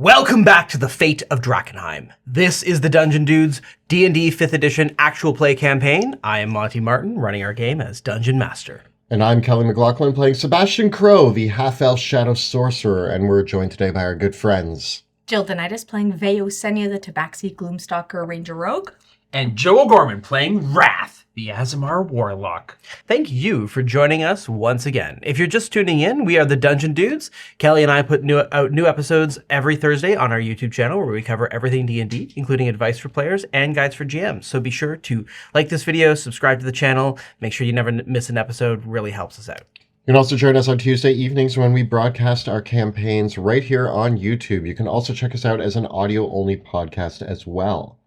Welcome back to the Fate of Drakkenheim. This is the Dungeon Dudes D&D 5th edition actual play campaign. I am Monty Martin, running our game as Dungeon Master. And I'm Kelly McLaughlin, playing Sebastian Crow, the half-elf shadow sorcerer, and we're joined today by our good friends. Jill Denitis playing Veo Wrath, the Tabaxi Gloomstalker Ranger Rogue. And Joe O'Gorman playing Wrath, the Aasimar Warlock. Thank you for joining us once again. If you're just tuning in, we are the Dungeon Dudes. Kelly and I put out new episodes every Thursday on our YouTube channel where we cover everything D&D, including advice for players and guides for GMs. So be sure to like this video, subscribe to the channel, make sure you never miss an episode. Really helps us out. You can also join us on Tuesday evenings when we broadcast our campaigns right here on YouTube. You can also check us out as an audio-only podcast as well.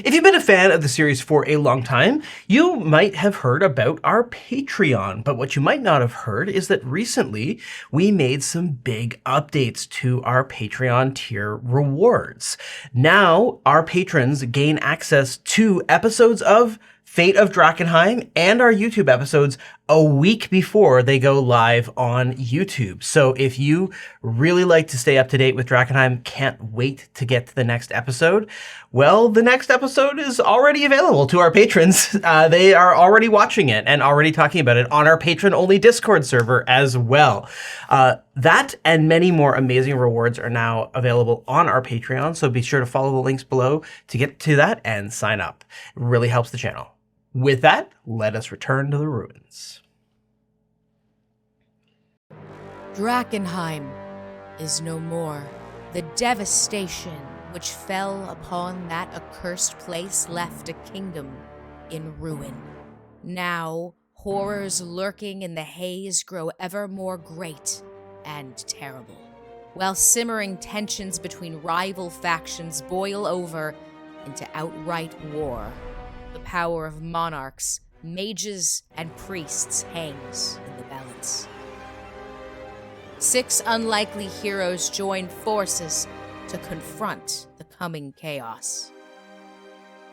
If you've been a fan of the series for a long time, you might have heard about our Patreon, but what you might not have heard is that recently we made some big updates to our Patreon tier rewards. Now, our patrons gain access to episodes of Fate of Drakkenheim and our YouTube episodes a week before they go live on YouTube. So if you really like to stay up to date with Drakkenheim, can't wait to get to the next episode, well, the next episode is already available to our patrons. They are already watching it and already talking about it on our patron-only Discord server as well. That and many more amazing rewards are now available on our Patreon, so be sure to follow the links below to get to that and sign up. It really helps the channel. With that, let us return to the ruins. Drakkenheim is no more. The devastation which fell upon that accursed place left a kingdom in ruin. Now, horrors lurking in the haze grow ever more great and terrible, while simmering tensions between rival factions boil over into outright war. The power of monarchs, mages, and priests hangs in the balance. 6 unlikely heroes join forces to confront the coming chaos.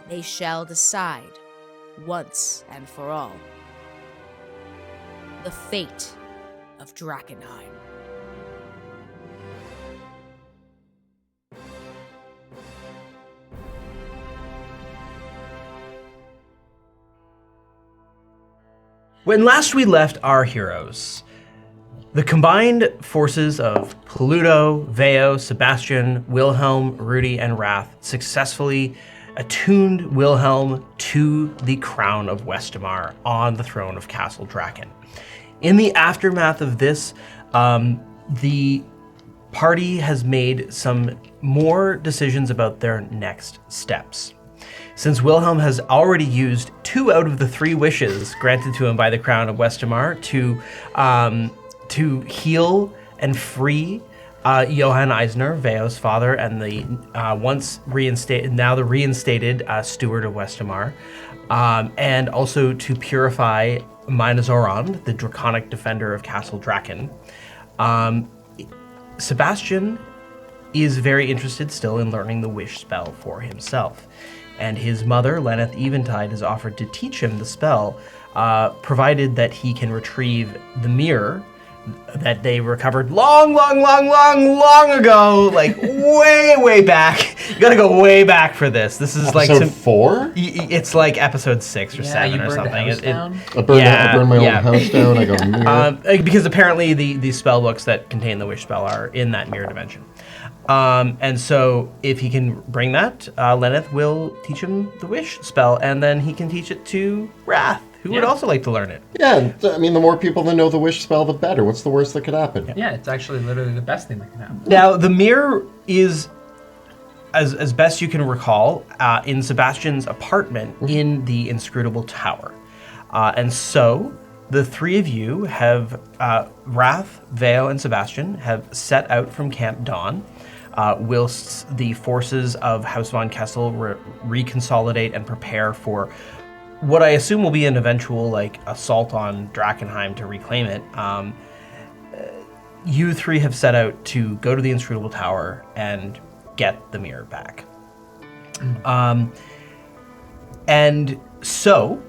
They shall decide, once and for all, the fate of Drakkenheim. When last we left our heroes, the combined forces of Pluto, Veo, Sebastian, Wilhelm, Rudy, and Wrath successfully attuned Wilhelm to the crown of Westamar on the throne of Castle Draken. In the aftermath of this, the party has made some more decisions about their next steps. Since Wilhelm has already used 2 out of the 3 wishes granted to him by the Crown of Westamar to heal and free Johann Eisner, Veo's father, and the now the reinstated Steward of Westamar, and also to purify Minazorond, the draconic defender of Castle Draken. Sebastian is very interested still in learning the wish spell for himself. And his mother, Lenneth Eventide, has offered to teach him the spell, provided that he can retrieve the mirror that they recovered long ago, like way back. You gotta go way back for this. This is episode like 4? It's like episode 6 or 7 or something. I burned my own house down. I got a mirror. Because apparently the spell books that contain the wish spell are in that mirror dimension. And so if he can bring that, Lenneth will teach him the wish spell, and then he can teach it to Wrath, who would also like to learn it. Yeah, I mean, the more people that know the wish spell, the better. What's the worst that could happen? Yeah, it's actually literally the best thing that can happen. Now, the mirror is, as best you can recall, in Sebastian's apartment in the Inscrutable Tower. And so the 3 of you have, Wrath, Veo, and Sebastian, have set out from Camp Dawn, whilst the forces of House von Kessel reconsolidate and prepare for what I assume will be an eventual assault on Drakkenheim to reclaim it. You 3 have set out to go to the Inscrutable Tower and get the mirror back. And so,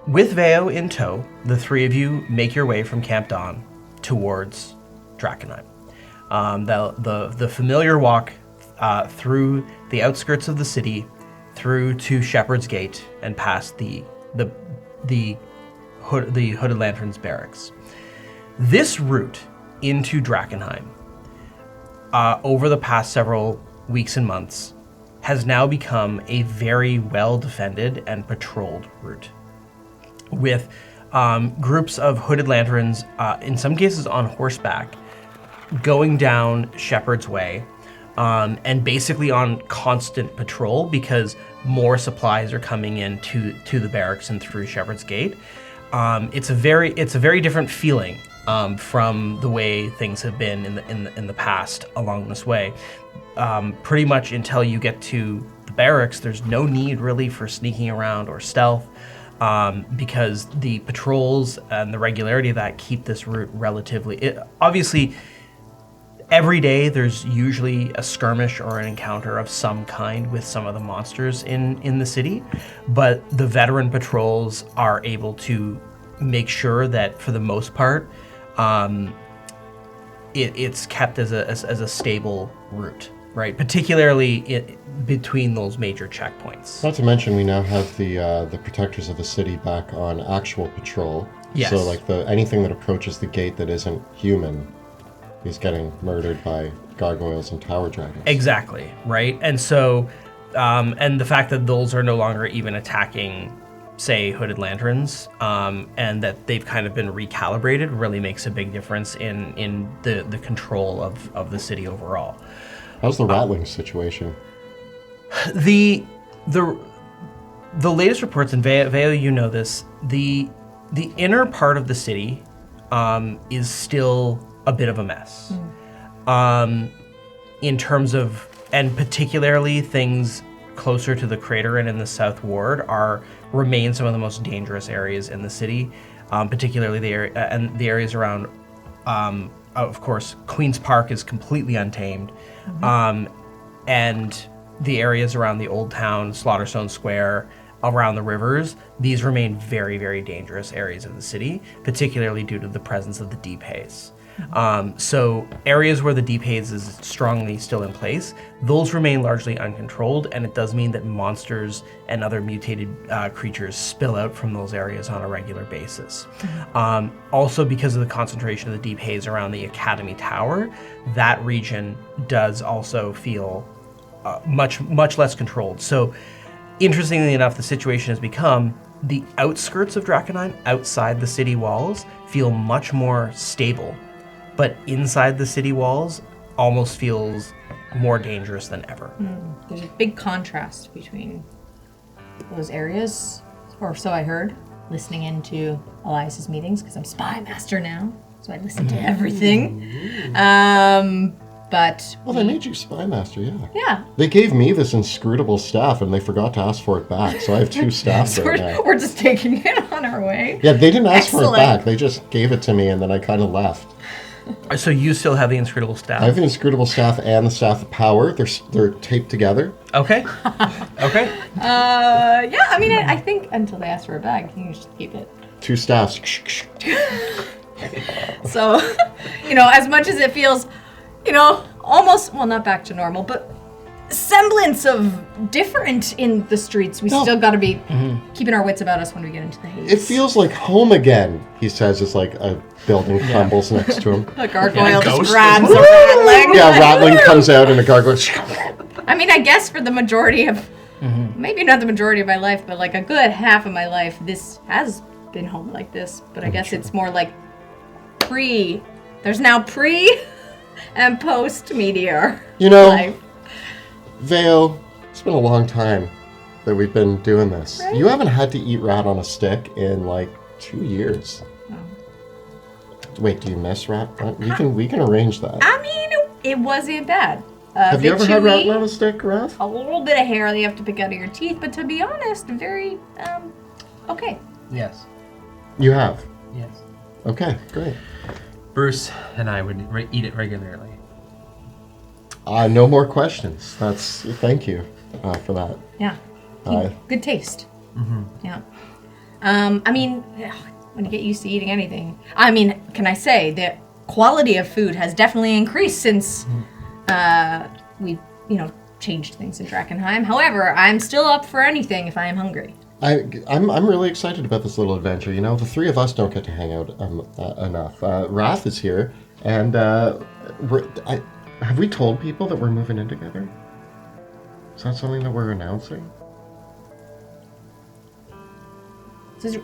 with Veo in tow, the 3 of you make your way from Camp Dawn towards Drakkenheim. the familiar walk through the outskirts of the city, through to Shepherd's Gate, and past the Hooded Lanterns barracks. This route into Drakkenheim, over the past several weeks and months, has now become a very well-defended and patrolled route, with groups of Hooded Lanterns, in some cases on horseback, going down Shepherd's Way, and basically on constant patrol because more supplies are coming in to the barracks and through Shepherd's Gate. It's a very different feeling from the way things have been in the past along this way. Pretty much until you get to the barracks, there's no need really for sneaking around or stealth, because the patrols and the regularity of that keep this route relatively. Obviously, every day there's usually a skirmish or an encounter of some kind with some of the monsters in the city, but the veteran patrols are able to make sure that for the most part, it's kept as a stable route, right? Particularly between those major checkpoints. Not to mention, we now have the protectors of the city back on actual patrol. Yes. So like anything that approaches the gate that isn't human is getting murdered by gargoyles and tower dragons. Exactly, right? And so, and the fact that those are no longer even attacking, say, Hooded Lanterns, and that they've kind of been recalibrated really makes a big difference in the control of the city overall. How's the rattling situation? The latest reports, and Veo, you know this, the inner part of the city is still a bit of a mess. In terms of, and particularly things closer to the crater and in the South Ward remain some of the most dangerous areas in the city, particularly the areas around, of course, Queen's Park is completely untamed, and the areas around the Old Town, Slaughterstone Square, around the rivers, these remain very, very dangerous areas of the city, particularly due to the presence of the deep haze. So areas where the deep haze is strongly still in place, those remain largely uncontrolled, and it does mean that monsters and other mutated creatures spill out from those areas on a regular basis. Also, because of the concentration of the deep haze around the Academy Tower, that region does also feel much less controlled. So, interestingly enough, the situation has become the outskirts of Drakkenheim, outside the city walls, feel much more stable. But inside the city walls almost feels more dangerous than ever. There's a big contrast between those areas, or so I heard, listening into Elias's meetings, because I'm spy master now, so I listen to everything. But Well, they made you spy master, yeah. yeah, They gave me this inscrutable staff, and they forgot to ask for it back, so I have 2 staff so right now. we're just taking it on our way. Yeah, they didn't ask for it Excellent. back. They just gave it to me, and then I kind of left. So you still have the inscrutable staff? I have the inscrutable staff and the staff of power. They're taped together. Okay. Okay. Yeah, I mean, I think until they ask for a bag, you can just keep it. 2 staffs. So, as much as it feels, almost, well, not back to normal, but semblance of different in the streets, we still got to be keeping our wits about us when we get into the haze. It feels like home again, he says, as like a building crumbles next to him. A gargoyle just ghost. grabs a rattling. Yeah, rattling comes out and a gargoyle. I mean, I guess for the majority of, maybe not the majority of my life, but like a good half of my life, this has been home like this. But I guess it's more like there's now pre and post meteor life. Veo, it's been a long time that we've been doing this. Right? You haven't had to eat rat on a stick in like 2 years. Wait, do you miss rat? We can arrange that. I mean, it wasn't bad. Have you ever had rat chewy, on a stick, Raph? a little bit of hair that you have to pick out of your teeth, but to be honest, very, okay. Yes. You have? Yes. Okay, great. Bruce and I would eat it regularly. No more questions. Thank you for that. Yeah. Good taste. Yeah. I mean, when you get used to eating anything, I mean, can I say that quality of food has definitely increased since we, changed things in Drakkenheim. However, I'm still up for anything if I am hungry. I'm really excited about this little adventure. The three of us don't get to hang out enough. Wrath is here, and have we told people that we're moving in together? Is that something that we're announcing?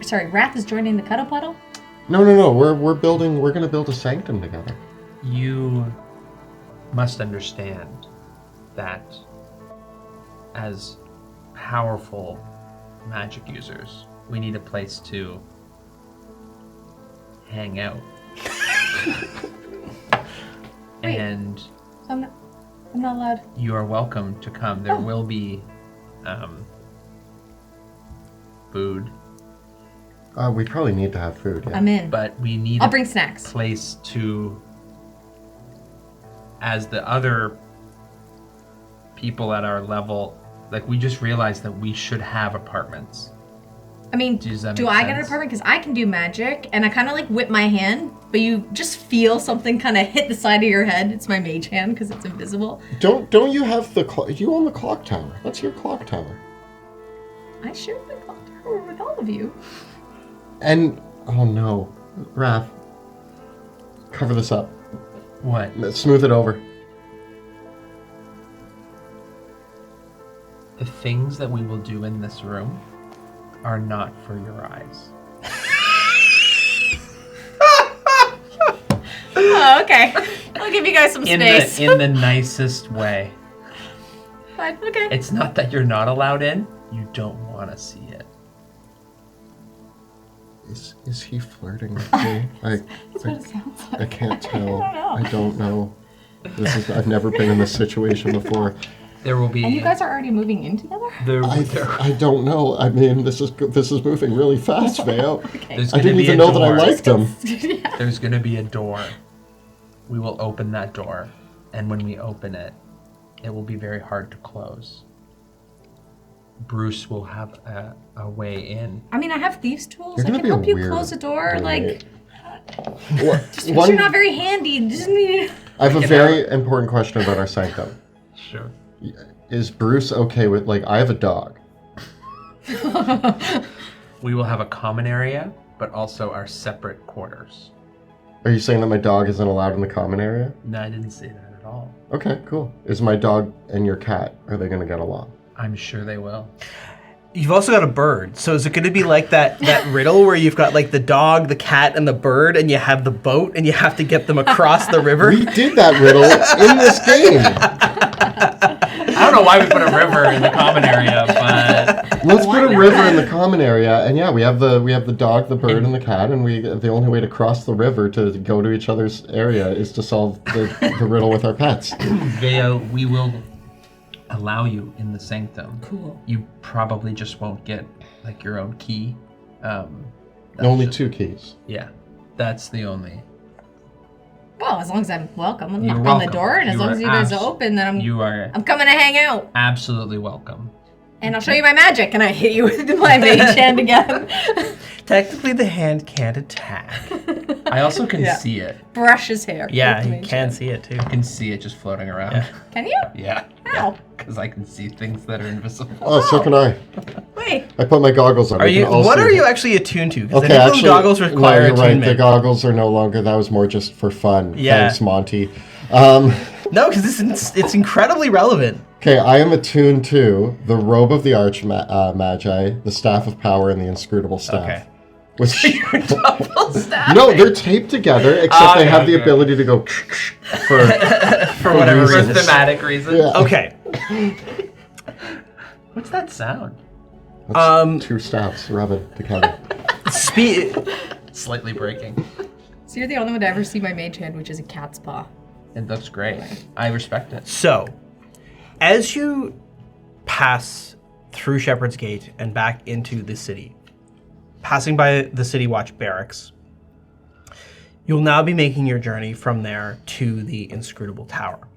Sorry, Wrath is joining the Cuddle Puddle? No. We're going to build a sanctum together. You must understand that as powerful magic users, we need a place to hang out. Wait. And So I'm not allowed. you are welcome to come. There will be food, We probably need to have food, yeah. I'm in. but we need I'll a bring snacks. place to, as the other people at our level, like, we just realized that we should have apartments. I mean, Does that do make I get an sense? apartment? Because I can do magic, and I kind of like whip my hand, but you just feel something kind of hit the side of your head. It's my mage hand because it's invisible. Don't you have you own the clock tower? That's your clock tower. I share the clock tower with all of you. And oh no, Wrath, cover this up. What? Smooth it over. The things that we will do in this room are not for your eyes. Oh, okay. I'll give you guys some space. In the nicest way. Fine, okay. It's not that you're not allowed in, you don't want to see it. Is he flirting with me? That's what it sounds like. I can't tell. I don't know. I've never been in this situation before. There will be. And you guys are already moving in together? I don't know. I mean, this is moving really fast, Veo. Okay. There's I gonna didn't be even a know that I door. liked him. Yeah. There's going to be a door. We will open that door, and when we open it, it will be very hard to close. Bruce will have a way in. I mean, I have thieves' tools. You're I gonna can be a help you weird close the door. roommate. But you're not very handy. Just need. I have a Get very important question about our sanctum. Sure. Is Bruce okay with, I have a dog. We will have a common area, but also our separate quarters. Are you saying that my dog isn't allowed in the common area? No, I didn't say that at all. Okay, cool. Is my dog and your cat, are they going to get along? I'm sure they will. You've also got a bird. So is it going to be like that riddle where you've got like the dog, the cat, and the bird, and you have the boat, and you have to get them across the river? We did that riddle in this game. I don't know why we put a river in the common area, but Let's put a river in the common area, and yeah, we have the dog, the bird, and the cat, and the only way to cross the river to go to each other's area is to solve the riddle with our pets. Veo, we will allow you in the sanctum. Cool. You probably just won't get your own key. Only 2 keys. Yeah, that's the only. Well, as long as I'm welcome. I'm You're knock on the welcome. door, and as You long are as you guys are open, then You are I'm coming to hang out. absolutely welcome. And I'll show you my magic, and I hit you with my mage hand again. Technically, the hand can't attack. I also can Yeah. see it. Brush his hair. Yeah, with the you mage can hand. see it too. I can see it just floating around. Yeah. Can you? Yeah. How? Because I can see things that are invisible. Oh, so can I. Wait. I put my goggles on. Are I can you? all What see. are you actually attuned to? Because Okay, actually, goggles require no, you're right. attunement. The goggles are no longer. That was more just for fun. Yeah. Thanks, Monty. No, because it's incredibly relevant. Okay, I am attuned to the robe of the Magi, the staff of power, and the inscrutable staff. Okay. Which, Double stab. no, they're taped together, except they Okay, have the okay. ability to go for For whatever reasons. For reason. thematic reasons. Yeah. Okay. What's that sound? That's 2 staffs rubbing together. Slightly breaking. So you're the only one to ever see my mage hand, which is a cat's paw. It looks great. I respect it. So, as you pass through Shepherd's Gate and back into the city, passing by the City Watch barracks, you'll now be making your journey from there to the Inscrutable Tower.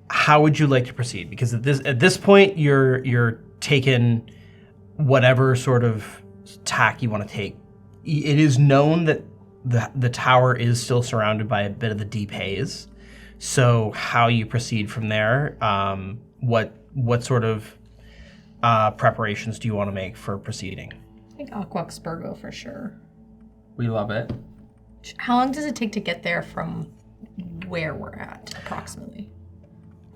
How would you like to proceed? Because at this point, you're taking whatever sort of tack you want to take. It is known that the tower is still surrounded by a bit of the deep haze. So how you proceed from there, what sort of preparations do you want to make for proceeding? I think Aqua Spurgo for sure. We love it. How long does it take to get there from where we're at, approximately?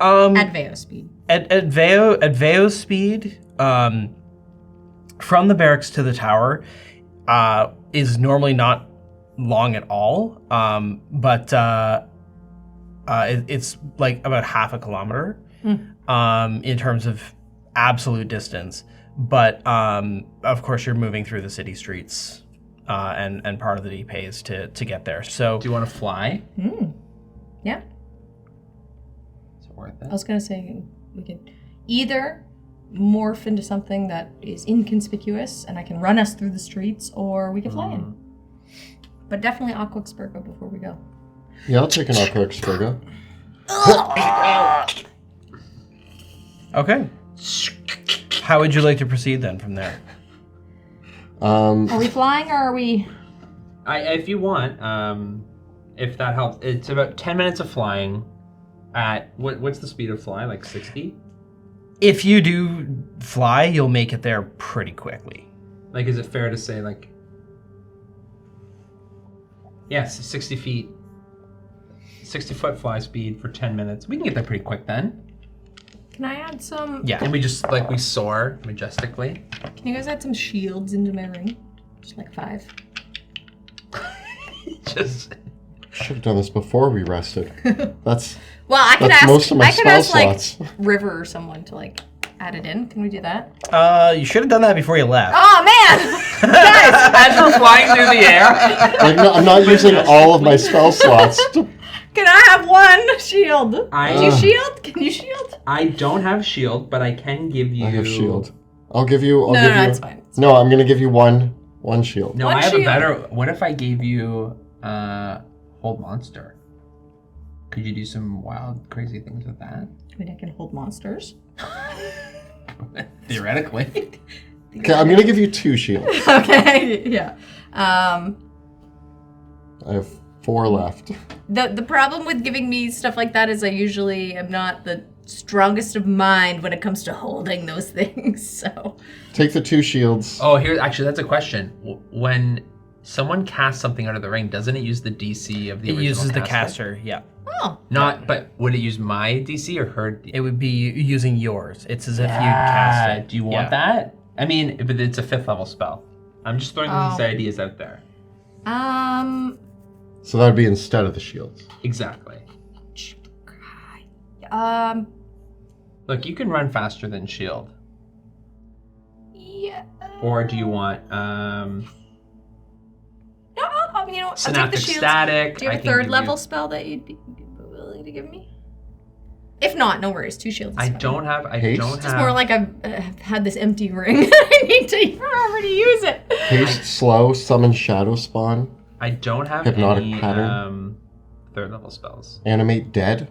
At Veo speed. At Veo speed, from the barracks to the tower, is normally not long at all. But it's like about half a kilometer, in terms of absolute distance. But of course, you're moving through the city streets, and part of the deep haze to get there. So, Do you want to fly? Yeah. Is it worth I it? was gonna say we could either morph into something that is inconspicuous and I can run us through the streets, or we can fly in. But definitely Aqua Spurgo before we go. Yeah, I'll take an Aqua Spurgo. okay. How would you like to proceed then from there? Are we flying or are we... If you want, if that helps, it's about 10 minutes of flying at, what's the speed of fly, like 60? If you do fly, you'll make it there pretty quickly. Like, is it fair to say, like, yes, 60 feet, 60-foot fly speed for 10 minutes. We can get there pretty quick then. Can I add some... Yeah. And we just, like, we soar majestically. Can you guys add some shields into my ring? Just like 5. Just... Should have done this before we rested. That's Well, I could That's ask... most of my I could ask, spell like, slots. River or someone to, like, add it in. Can we do that? You should have done that before you left. Oh, man! Guys! As we're flying through the air. like, no, I'm not using all of my spell slots. Can I have one shield? Do you shield? Can you shield? I don't have shield, but I can give you... I have shield. I'll give you. I'll No, give no, you. it's fine. It's No, I'm gonna give you one shield. No, One I have shield. a better... What if I gave you Hold Monster? Could you do some wild, crazy things with that? I mean, I can hold monsters. Theoretically. Okay, I'm gonna give you 2 shields. Okay, yeah. I have 4 left. The problem with giving me stuff like that is I usually am not the strongest of mind when it comes to holding those things, so... Take the 2 shields. Oh, here, actually, that's a question. When someone casts something out of the ring, doesn't it use the DC of the It original uses the caster? caster, yeah. Oh. Not, but would it use my DC or her DC? It would be using yours. It's as if you cast it. Do you want that? I mean, but it's a 5th level spell. I'm just throwing these ideas out there. So that would be instead of the shields. Exactly. Um... Look, you can run faster than shield. Yeah... Or do you want, No, you know what? I'll take the Synaptic shield. Static? Do you have a third level spell that you'd be willing to give me? If not, no worries. 2 shields. I don't have. Haste? It's more like I've had this empty ring. I need to remember to use it. Haste, slow, summon shadow spawn, I don't have Hypnotic any pattern. 3rd level spells. animate dead.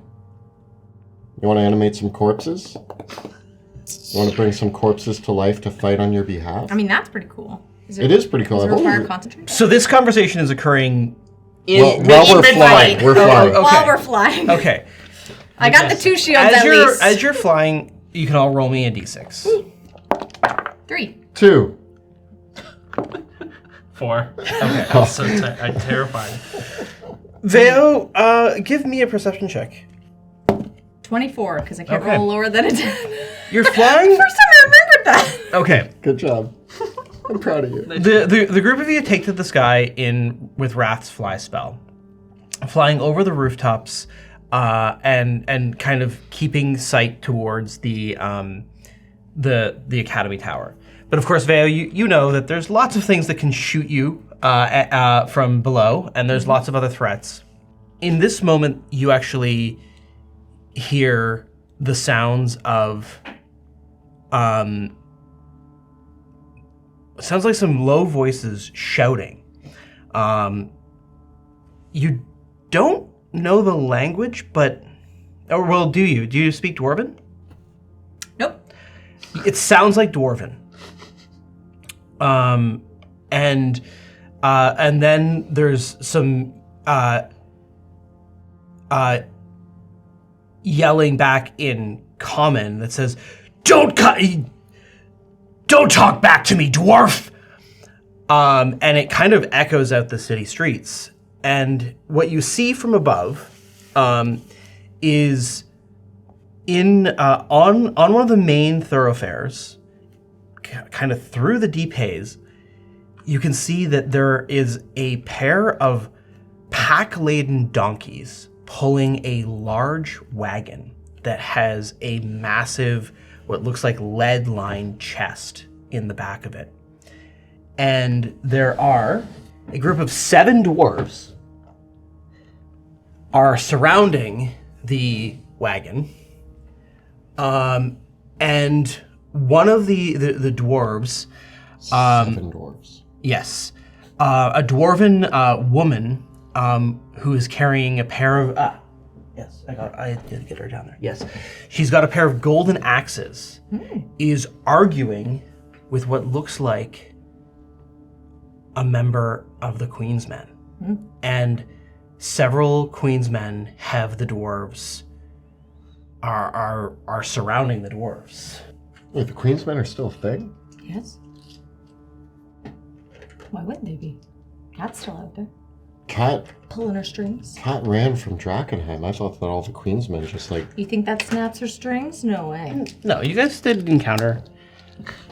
You want to animate some corpses? You want to bring some corpses to life to fight on your behalf? I mean, that's pretty cool. It is pretty cool. Does it I've only- require concentration? So this conversation is occurring... While we're flying, we're flying. okay. While we're flying. Okay. I got the 2 shields at least. As you're flying, you can all roll me a d6. 3. 2. 4. Okay. I'm so I'm terrified. Veo, give me a perception check. 24, because I can't Okay. roll lower than a 10. You're flying? First time I remembered that. Okay. Good job. I'm proud of you. The group of you take to the sky in with Wrath's fly spell, flying over the rooftops, and kind of keeping sight towards the academy tower. But of course, Veo, you know that there's lots of things that can shoot you from below, and there's lots of other threats. In this moment, you actually hear the sounds of sounds like some low voices shouting. You don't know the language, but... Or, well, do you? Do you speak Dwarven? Nope. It sounds like Dwarven. And And then there's some yelling back in common that says, Don't talk back to me, dwarf! And it kind of echoes out the city streets. And what you see from above is on one of the main thoroughfares, kind of through the deep haze, you can see that there is a pair of pack-laden donkeys pulling a large wagon that has a massive, what looks like lead-lined chest in the back of it. And there are a group of 7 dwarves are surrounding the wagon. And one of the dwarves... 7 dwarves. Yes. A dwarven woman who is carrying a pair of... yes, I did get her down there. Yes. She's got a pair of golden axes, is arguing with what looks like a member of the Queen's Men. And several Queen's Men have the dwarves, are surrounding the dwarves. Wait, the Queen's Men are still a thing? Yes. Why wouldn't they be? Cat's still out there. Cat Pulling her strings. ran from Drakkenheim. I thought that all the Queen's Men just like... You think that snaps her strings? No way. No, you guys did encounter.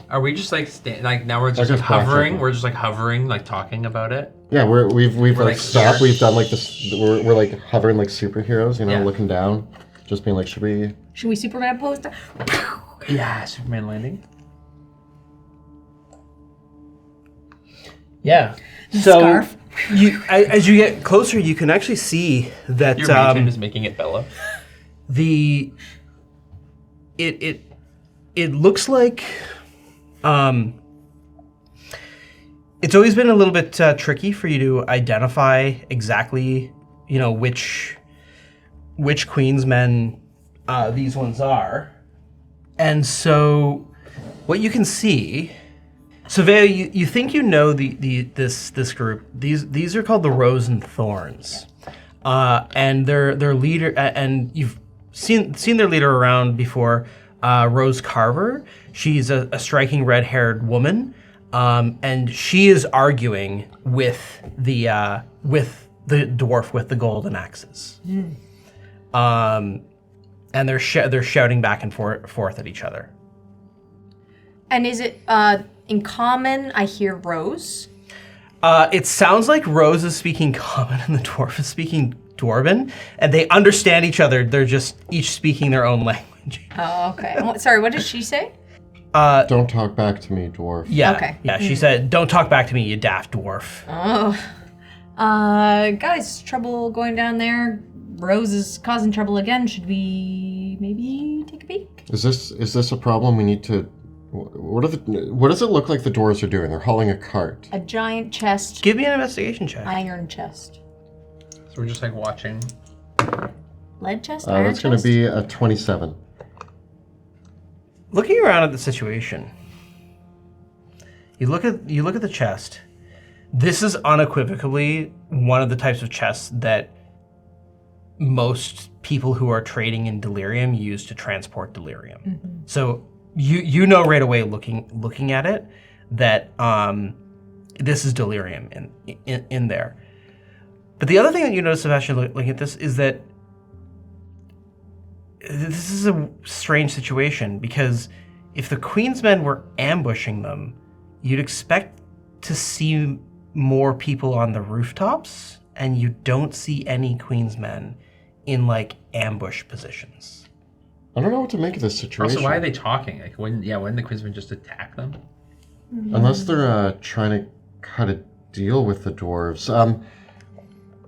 Are we just like now we're just just hovering? backtracking. We're just like hovering, like talking about it. Yeah, we've like like stopped. here. We've done like this. We're like hovering like superheroes, you know, Yeah. looking down, just being like, should we? Should we Superman pose? Yeah, Superman landing. Yeah. So Scarf. as you get closer, you can actually see that Your region is making it Bella. it looks like it's always been a little bit tricky for you to identify exactly, you know, which Queen's Men these ones are. And so what you can see, so Veo, you think you know this group. These are called the Rose and Thorns. And their leader, and you've seen their leader around before, Rose Carver. She's a striking red-haired woman, and she is arguing with the dwarf with the golden axes. And they're shouting back and forth at each other. And is it in common? I hear Rose. It sounds like Rose is speaking common and the dwarf is speaking dwarven, and they understand each other. They're just each speaking their own language. Oh, okay. Sorry, what did she say? Don't talk back to me, dwarf. Yeah. Okay. Yeah, she said, "Don't talk back to me, you daft dwarf." Oh. Guys, trouble going down there. Rose is causing trouble again. Should we maybe take a peek? Is this a problem? We need to. What does it look like the dwarves are doing? They're hauling a cart. A giant chest, Give me an investigation check. iron chest. So we're just like watching. Lead chest? Iron That's going to chest? be a 27. Looking around at the situation, you look at the chest. This is unequivocally one of the types of chests that most people who are trading in delirium use to transport delirium. Mm-hmm. So you know right away looking at it that this is delirium in there. But the other thing that you notice, Sebastian, looking at this, is that this is a strange situation, because if the Queen's Men were ambushing them, you'd expect to see more people on the rooftops, and you don't see any Queen's Men in like ambush positions. I don't know what to make of this situation. Also, why are they talking? Like, wouldn't the Queensmen just attack them? Unless they're trying to cut a deal with the dwarves.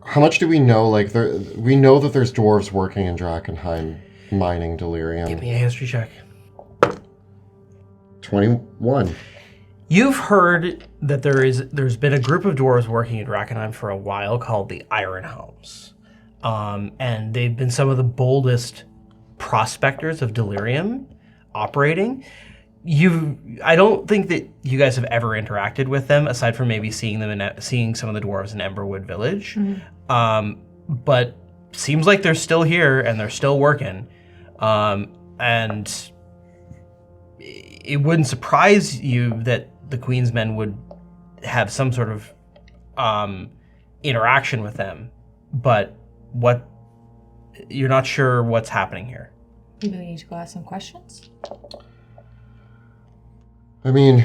How much do we know? Like, we know that there's dwarves working in Drakkenheim mining delirium. Give me a history check. 21. You've heard that there's been a group of dwarves working in Drakkenheim for a while called the Iron Helms. And they've been some of the boldest prospectors of delirium operating. I don't think that you guys have ever interacted with them aside from maybe seeing them seeing some of the dwarves in Emberwood Village. But seems like they're still here and they're still working. And it wouldn't surprise you that the Queen's men would have some sort of interaction with them, but you're not sure what's happening here. Maybe we need to go ask some questions. I mean,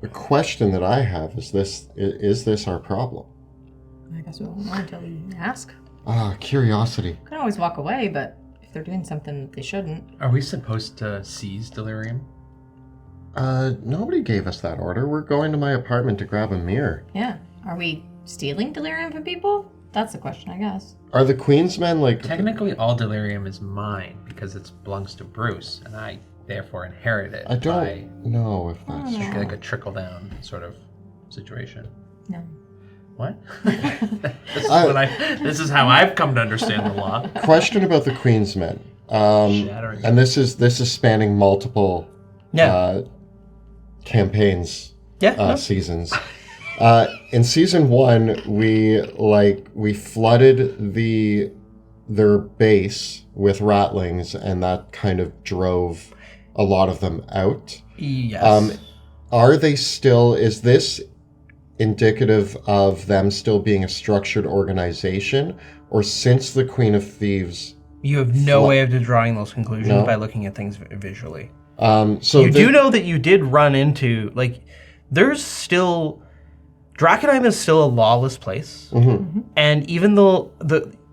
the question that I have is this our problem? I guess we won't know until we ask. Curiosity. Could always walk away, but if they're doing something that they shouldn't. Are we supposed to seize delirium? Nobody gave us that order. We're going to my apartment to grab a mirror. Yeah. Are we stealing delirium from people? That's the question, I guess. Are the Queen's men like... Technically, all delirium is mine because it belongs to Bruce, and I therefore inherit it. I don't know if that's true. Like a trickle-down sort of situation. No. What? This is how I've come to understand the law. Question about the Queen's men. And this is spanning multiple campaigns, seasons. In season 1, we flooded their base with ratlings, and that kind of drove a lot of them out. Yes. Are they still? Is this indicative of them still being a structured organization, or since the Queen of Thieves? You have no way of drawing those conclusions by looking at things visually. So you do know that you did run into, there's still... Drakkenheim is still a lawless place. And even though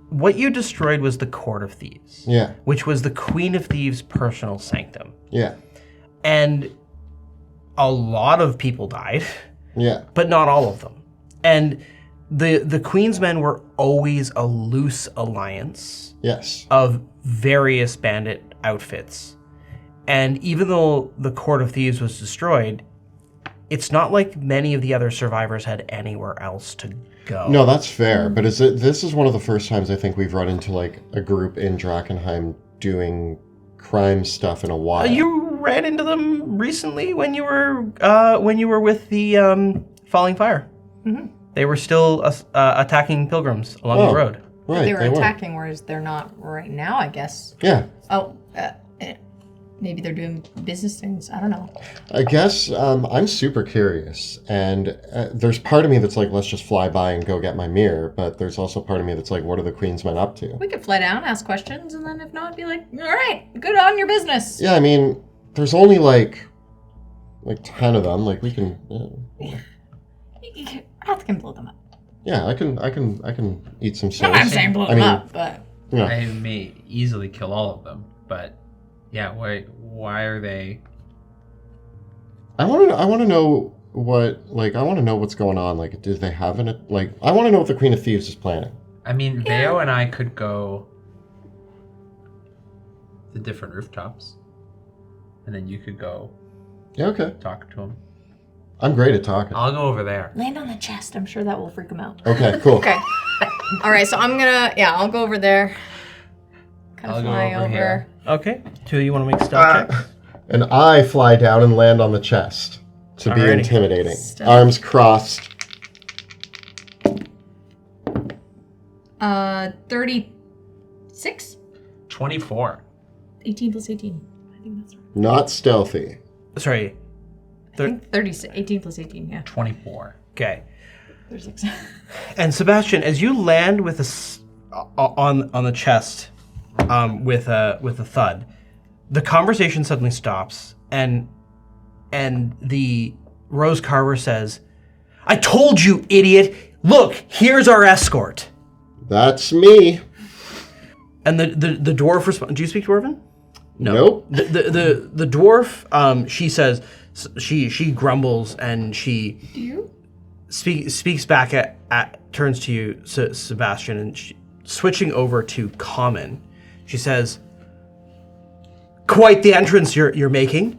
what you destroyed was the Court of Thieves. Yeah. Which was the Queen of Thieves' personal sanctum. Yeah. And a lot of people died. Yeah. But not all of them. And the Queen's men were always a loose alliance. Yes. Of various bandit outfits. And even though the Court of Thieves was destroyed, it's not like many of the other survivors had anywhere else to go. No, that's fair. But this is one of the first times I think we've run into a group in Drakkenheim doing crime stuff in a while. You ran into them recently when you were with the Falling Fire. They were still attacking pilgrims along the road. Right, they were attacking, whereas they're not right now, I guess. Yeah. Oh, maybe they're doing business things. I don't know. I guess I'm super curious. And there's part of me that's like, let's just fly by and go get my mirror. But there's also part of me that's like, what are the Queen's men up to? We could fly down, ask questions, and then if not, be like, all right, good on your business. Yeah, I mean, there's only like 10 of them. Like, we can... Wrath can blow them up. Yeah, I can eat some souls. No, I'm saying blow them up, but... Yeah. I may easily kill all of them, but... Yeah, why are they... I want to know what, I want to know what's going on. Do they have I want to know what the Queen of Thieves is planning. I mean, Veo and I could go to different rooftops, and then you could go talk to them. I'm great at talking. I'll go over there. Land on the chest. I'm sure that will freak them out. Okay, cool. Okay. All right, so I'll go over there. Kind I'll of go fly over here. Okay. Two of you want to make stealth checks? And I fly down and land on the chest to be Alrighty. intimidating. Stealth. Arms crossed. 36? 24. 18 plus 18. I think that's right. Not stealthy. Sorry. I think 36. 18 plus 18, yeah. 24. Okay. 36. And Sebastian, as you land with on the chest with a thud, the conversation suddenly stops, and the Rose Carver says, "I told you, idiot! Look, here's our escort." That's me. And the dwarf responds. Do you speak Dwarven? No. Nope. The dwarf, she says, she grumbles and she Do you? speaks back turns to you, Sebastian, and switching over to common, she says, "Quite the entrance you're making.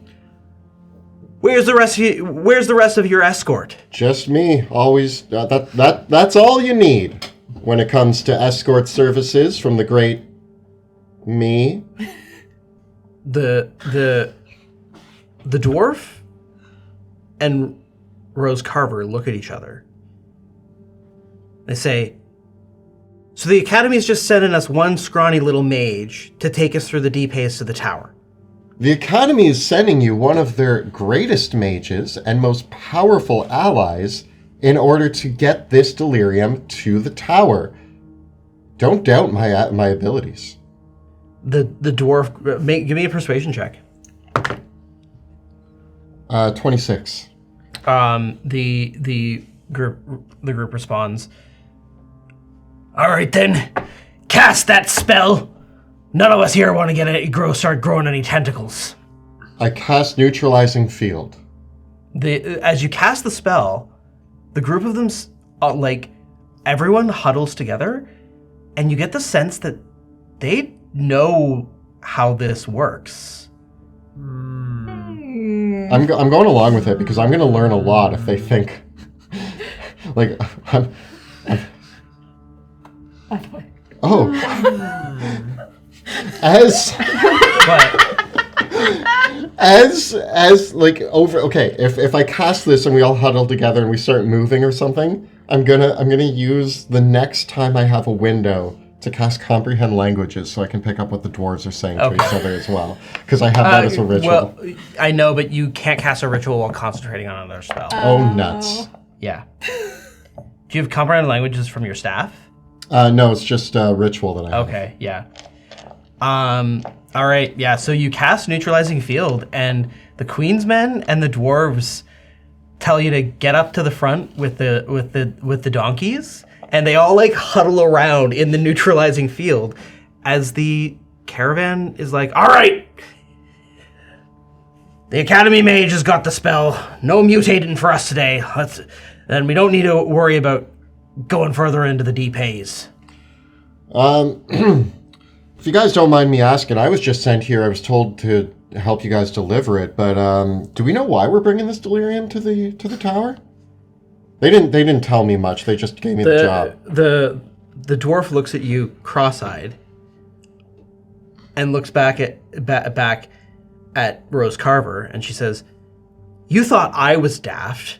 Where's the rest of your escort?" Just me. Always. That's all you need when it comes to escort services from the great me. the dwarf and Rose Carver look at each other. They say, "So the Academy's just sending us one scrawny little mage to take us through the deep haze to the tower." The Academy is sending you one of their greatest mages and most powerful allies in order to get this delirium to the tower. Don't doubt my abilities. The dwarf, give me a persuasion check. 26. The group responds, "All right then, cast that spell. None of us here want to start growing any tentacles." I cast Neutralizing Field. As you cast the spell, the group of them, everyone huddles together, and you get the sense that they know how this works. I'm going along with it because I'm going to learn a lot if they think if I cast this and we all huddle together and we start moving or something, I'm gonna use the next time I have a window to cast Comprehend Languages so I can pick up what the dwarves are saying to each other as well. Because I have that as a ritual. Well, I know, but you can't cast a ritual while concentrating on another spell. Oh, nuts. Yeah. Do you have Comprehend Languages from your staff? No, it's just a ritual that I have. Okay, yeah. All right, yeah, so you cast Neutralizing Field, and the Queen's Men and the dwarves tell you to get up to the front with the donkeys, and they all huddle around in the Neutralizing Field as the caravan is like, "All right, the Academy Mage has got the spell. No mutating for us today. Then we don't need to worry about going further into the deep haze." If you guys don't mind me asking, I was just sent here. I was told to help you guys deliver it, but do we know why we're bringing this delirium to the tower? They didn't tell me much. They just gave me the job. The dwarf looks at you cross-eyed and looks back at Rose Carver, and she says, "You thought I was daft."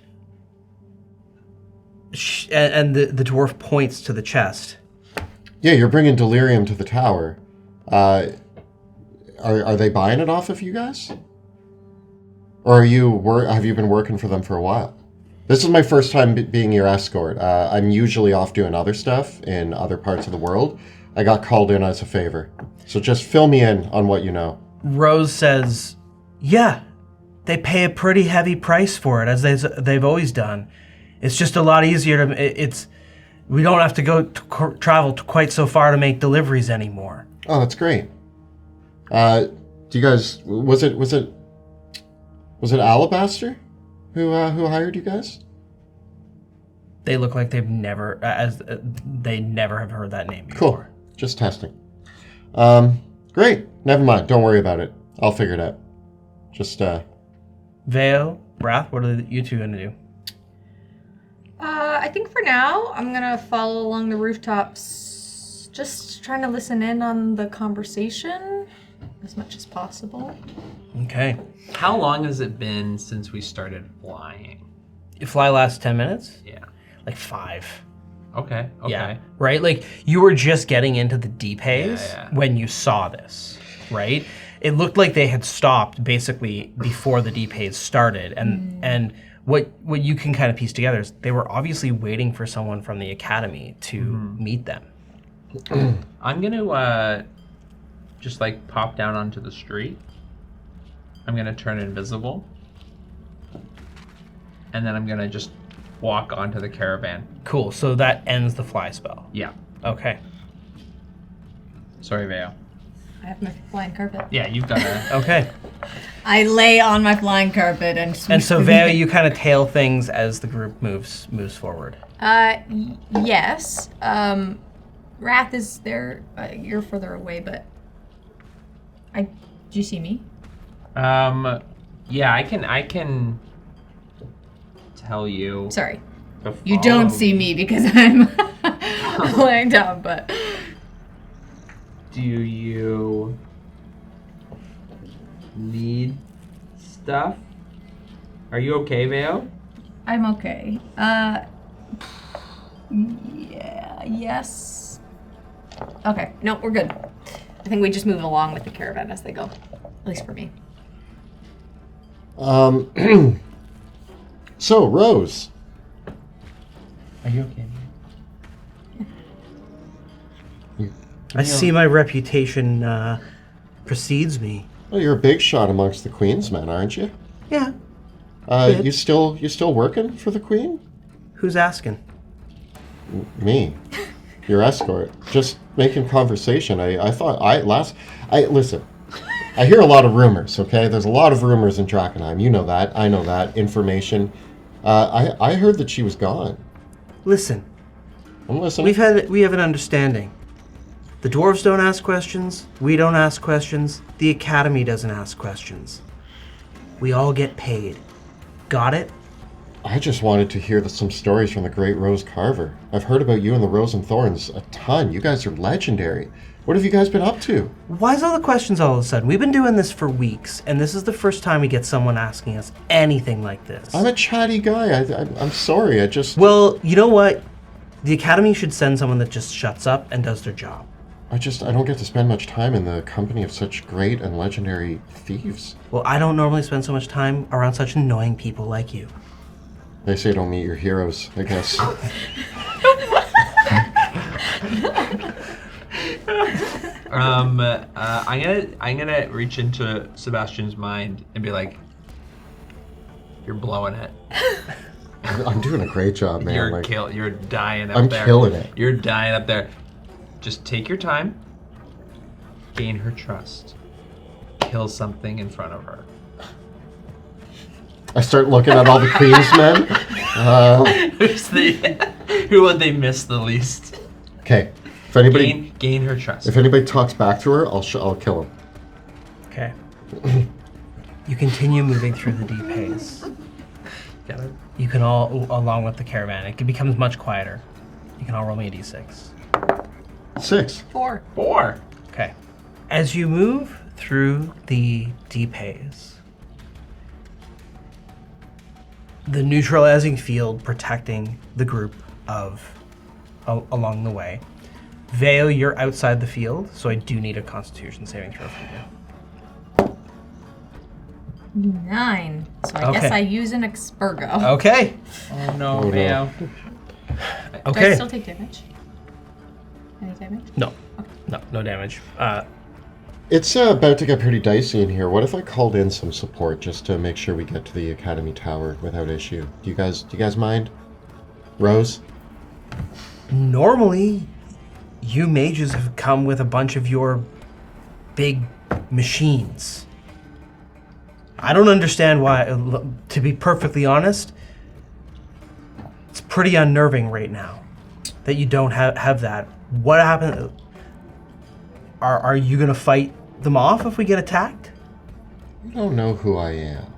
And the dwarf points to the chest. Yeah, you're bringing delirium to the tower. Are they buying it off of you guys? Or have you been working for them for a while? This is my first time being your escort. I'm usually off doing other stuff in other parts of the world. I got called in as a favor. So just fill me in on what you know. Rose says, "Yeah, they pay a pretty heavy price for it, as they've always done. It's just a lot easier we don't have to travel quite so far to make deliveries anymore." Oh, that's great. Do you guys, was it Alabaster who hired you guys? They look like they never have heard that name before. Cool. Just testing. Great. Never mind. Don't worry about it. I'll figure it out. Just Veo, Wrath, what are you two gonna do? I think for now, I'm gonna follow along the rooftops, just trying to listen in on the conversation as much as possible. Okay. How long has it been since we started flying? You fly last 10 minutes? Yeah. 5. Okay. Yeah. Right? You were just getting into the deep haze when you saw this, right? It looked like they had stopped basically before the deep haze started, and what you can kind of piece together is they were obviously waiting for someone from the Academy to meet them. I'm gonna just pop down onto the street. I'm gonna turn invisible, and then I'm gonna just walk onto the caravan. Cool. So that ends the fly spell. Yeah. Okay. Sorry, Veo. I have my flying carpet. Yeah, you've got to. Okay. I lay on my flying carpet and so Veo, you kind of tail things as the group moves forward. Yes. Wrath is there. You're further away, but do you see me? Yeah, I can tell you. Sorry. You don't see me because I'm lying down, but do you stuff. Are you okay, Veo? I'm okay. Yeah, yes. Okay, no, we're good. I think we just move along with the caravan as they go. At least for me. So, Rose. Are you okay? I see my reputation precedes me. Well, you're a big shot amongst the Queen's men, aren't you? Yeah. You still working for the Queen? Who's asking? Me, your escort. Just making conversation. Listen. I hear a lot of rumors. Okay, there's a lot of rumors in Drakkenheim. You know that. I know that. Information. I heard that she was gone. Listen. I'm listening. We have an understanding. The dwarves don't ask questions. We don't ask questions. The academy doesn't ask questions. We all get paid. Got it? I just wanted to hear some stories from the Great Rose Carver. I've heard about you and the Rose and Thorns a ton. You guys are legendary. What have you guys been up to? Why is all the questions all of a sudden? We've been doing this for weeks, and this is the first time we get someone asking us anything like this. I'm a chatty guy. I'm sorry. Well, you know what? The academy should send someone that just shuts up and does their job. I don't get to spend much time in the company of such great and legendary thieves. Well, I don't normally spend so much time around such annoying people like you. They say don't meet your heroes, I guess. I'm gonna reach into Sebastian's mind and be like, "You're blowing it. I'm doing a great job, man. You're dying up I'm there. I'm killing it. You're dying up there. Just take your time. Gain her trust. Kill something in front of her." I start looking at all the Queen's men. Who would they miss the least? Okay. If anybody gain her trust. If anybody talks back to her, I'll kill him. Okay. You continue moving through the deep haze. Got it. You can all, along with the caravan, it becomes much quieter. You can all roll me a d6. 6. 4. 4. Okay. As you move through the deep haze, the neutralizing field protecting the group along the way. Veo, you're outside the field, so I do need a Constitution saving throw from you. 9. So I guess I use an Expurgo. Okay. Oh no, Oh, no. Veo. Do Okay. I still take damage? Any damage? No. No damage. It's about to get pretty dicey in here. What if I called in some support just to make sure we get to the Academy Tower without issue? Do you guys mind? Rose? Normally, you mages have come with a bunch of your big machines. I don't understand why, to be perfectly honest, it's pretty unnerving right now that you don't have that. What happened? Are you going to fight them off if we get attacked? You don't know who I am.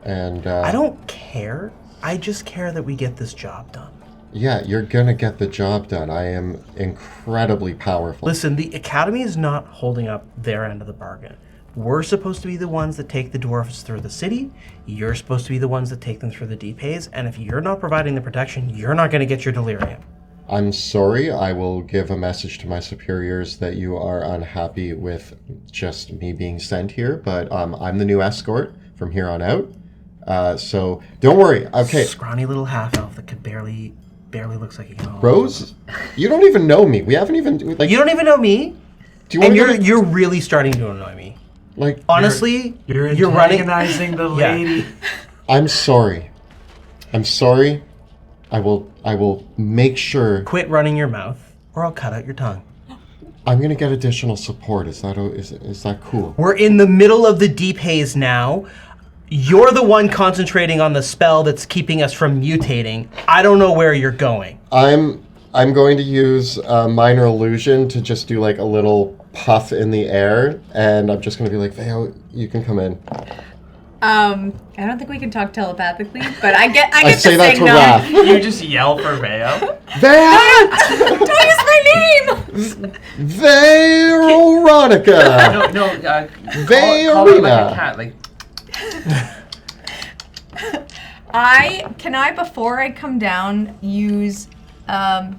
And, I don't care. I just care that we get this job done. Yeah, you're gonna get the job done. I am incredibly powerful. Listen, the Academy is not holding up their end of the bargain. We're supposed to be the ones that take the dwarves through the city. You're supposed to be the ones that take them through the deep haze. And if you're not providing the protection, you're not going to get your delirium. I'm sorry. I will give a message to my superiors that you are unhappy with just me being sent here. But I'm the new escort from here on out. So don't worry. Okay. Scrawny little half-elf that could barely looks like he can hold. Rose, you don't even know me. We haven't even like. You don't even know me. Do you want And you're really starting to annoy me. like? Honestly, You're running. antagonizing the Yeah. lady. I'm sorry. I'm sorry. I will make sure. Quit running your mouth, or I'll cut out your tongue. I'm gonna get additional support. Is that cool? We're in the middle of the deep haze now. You're the one concentrating on the spell that's keeping us from mutating. I don't know where you're going. I'm going to use minor illusion to just do like a little puff in the air, and I'm just gonna be like, Veo, you can come in. I don't think we can talk telepathically, but I get I to say that to no. Raph. You just yell for Veo. Veo! Don't use my name! Veronica! No. Call me like Veorina. a cat. Like Can I before I come down use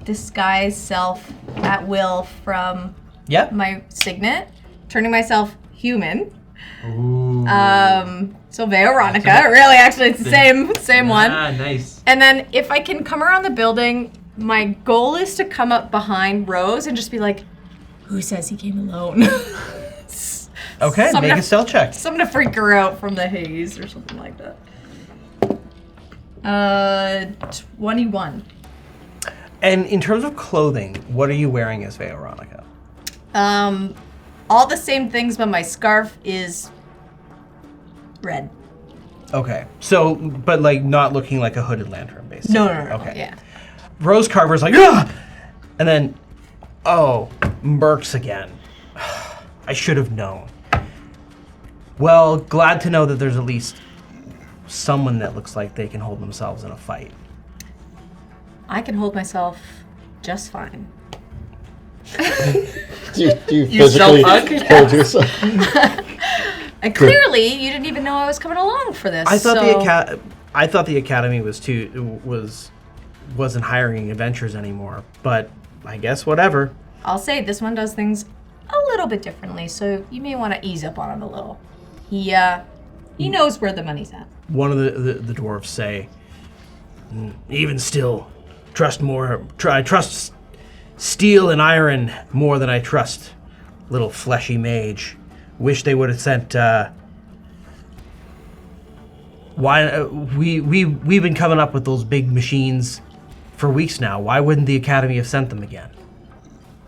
disguise self at will from my signet, turning myself human. Ooh. So Veronica, really, actually, it's the same one. Ah, nice. And then if I can come around the building, my goal is to come up behind Rose and just be like, "Who says he came alone?" Okay, make a stealth check. Something to freak her out from the haze or something like that. 21. And in terms of clothing, what are you wearing as Veronica? All the same things, but my scarf is red. Okay, so, but like not looking like a hooded lantern, basically. No. Okay. Yeah. Rose Carver's like, ah! And then, oh, Mercs again. I should have known. Well, glad to know that there's at least someone that looks like they can hold themselves in a fight. I can hold myself just fine. Do you physically hold yourself? And clearly, you didn't even know I was coming along for this. I thought the academy wasn't hiring adventurers anymore, but I guess whatever. I'll say this one does things a little bit differently, so you may want to ease up on him a little. He knows where the money's at. One of the dwarves say, even still, I trust steel and iron more than I trust little fleshy mage. Wish they would have sent. We've been coming up with those big machines for weeks now. Why wouldn't the academy have sent them again?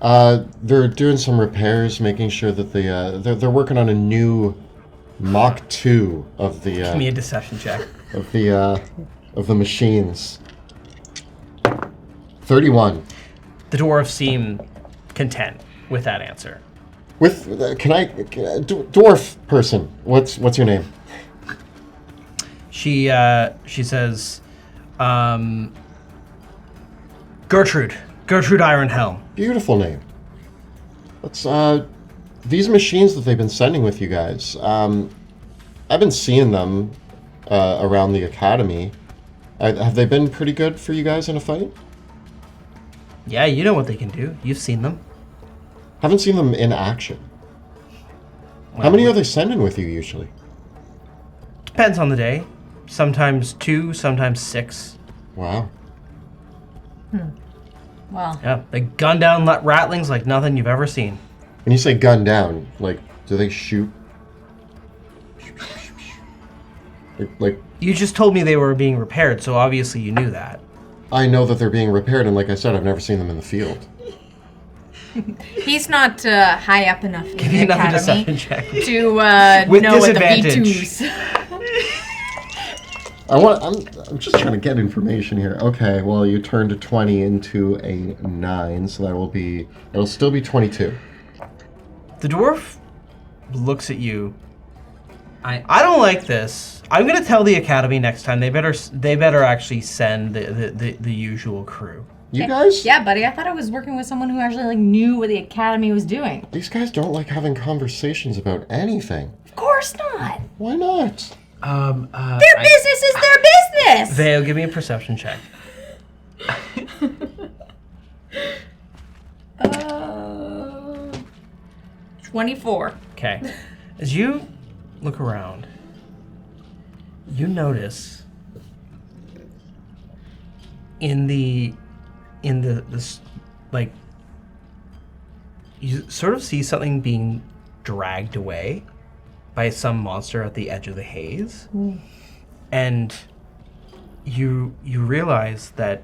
They're doing some repairs, making sure that they're working on a new Mach 2 of the. Give me a deception check. Of the machines. 31. The dwarves seem content with that answer. With dwarf person? What's your name? She says, Gertrude Ironhelm. Beautiful name. Let's these machines that they've been sending with you guys. I've been seeing them around the academy. Have they been pretty good for you guys in a fight? Yeah, you know what they can do. You've seen them. Haven't seen them in action. Well, how many are they sending with you usually? Depends on the day. Sometimes 2, sometimes 6. Wow. Well. Yeah, they gun down rattlings like nothing you've ever seen. When you say gun down, like, do they shoot? Like you just told me they were being repaired, so obviously you knew that. I know that they're being repaired, and like I said, I've never seen them in the field. He's not high up enough in the academy to With know what the disadvantage. V2s. I'm just trying to get information here. Okay, well, you turned a 20 into a 9, so it'll still be 22. The dwarf looks at you. I don't like this. I'm gonna tell the academy next time. They better actually send the usual crew. You guys? Yeah, buddy. I thought I was working with someone who actually knew what the academy was doing. These guys don't like having conversations about anything. Of course not. Why not? Their business is their business. Veo, give me a perception check. 24. Okay. As you look around, you notice in this, like, you sort of see something being dragged away by some monster at the edge of the haze. And you realize that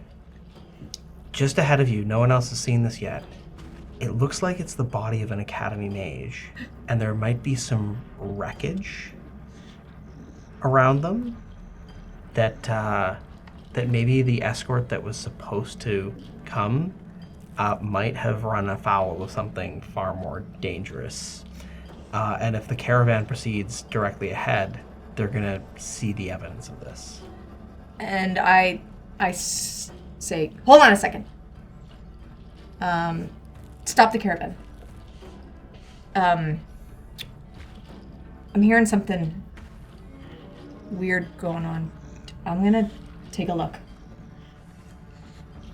just ahead of you, no one else has seen this yet, it looks like it's the body of an academy mage, and there might be some wreckage around them that maybe the escort that was supposed to come might have run afoul of something far more dangerous. And if the caravan proceeds directly ahead, they're gonna see the evidence of this. And I say, hold on a second. Stop the caravan. I'm hearing something weird going on. I'm gonna take a look.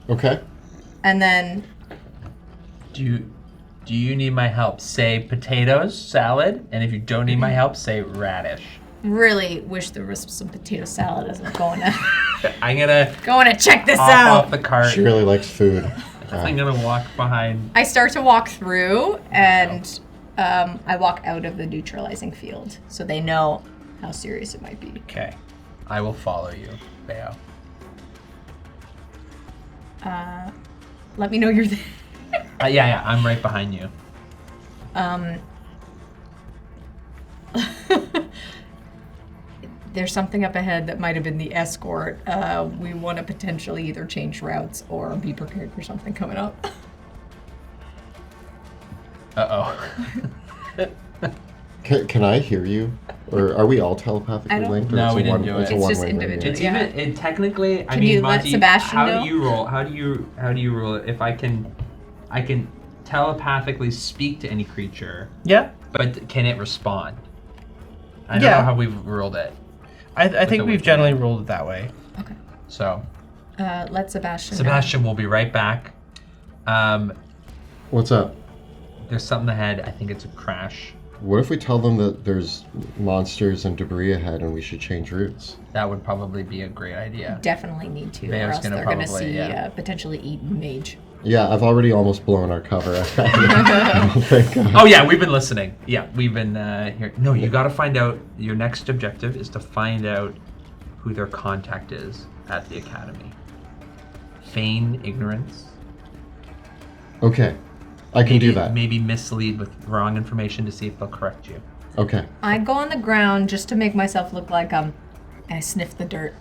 Okay. And then Do you need my help? Say potatoes, salad, and if you don't need my help, say radish. really wish there was some potato salad as I'm going to I'm gonna check this hop out. off the cart. She really likes food. I'm gonna walk behind. I start to walk through, and I walk out of the neutralizing field, so they know how serious it might be. Okay, I will follow you, Veo. Let me know you're there. Yeah, I'm right behind you. There's something up ahead that might have been the escort. We want to potentially either change routes or be prepared for something coming up. Uh-oh. Can I hear you? Or are we all telepathically I don't- linked? or No, it's a we didn't one- do it's it. a It's just one-way radio? individual. It's Yeah. even technically. Can you let Monty, Sebastian how know? do you roll? How do you rule it? If I can telepathically speak to any creature, Yeah. but can it respond? I don't Yeah. know how we've ruled it. I think the we've wiki. generally ruled it that way. Okay. So Let Sebastian know. Sebastian will be right back. What's up? There's something ahead. I think it's a crash. What if we tell them that there's monsters and debris ahead and we should change routes? That would probably be a great idea. Definitely need to, Veo's or else gonna they're going to probably, see yeah. potentially eaten mage. Yeah, I've already almost blown our cover. I don't think, Oh yeah, we've been listening. Yeah, we've been here. No, you got to find out. Your next objective is to find out who their contact is at the academy. Feign ignorance. Okay, I can do that. Maybe mislead with wrong information to see if they'll correct you. Okay. I go on the ground just to make myself look like and I sniff the dirt.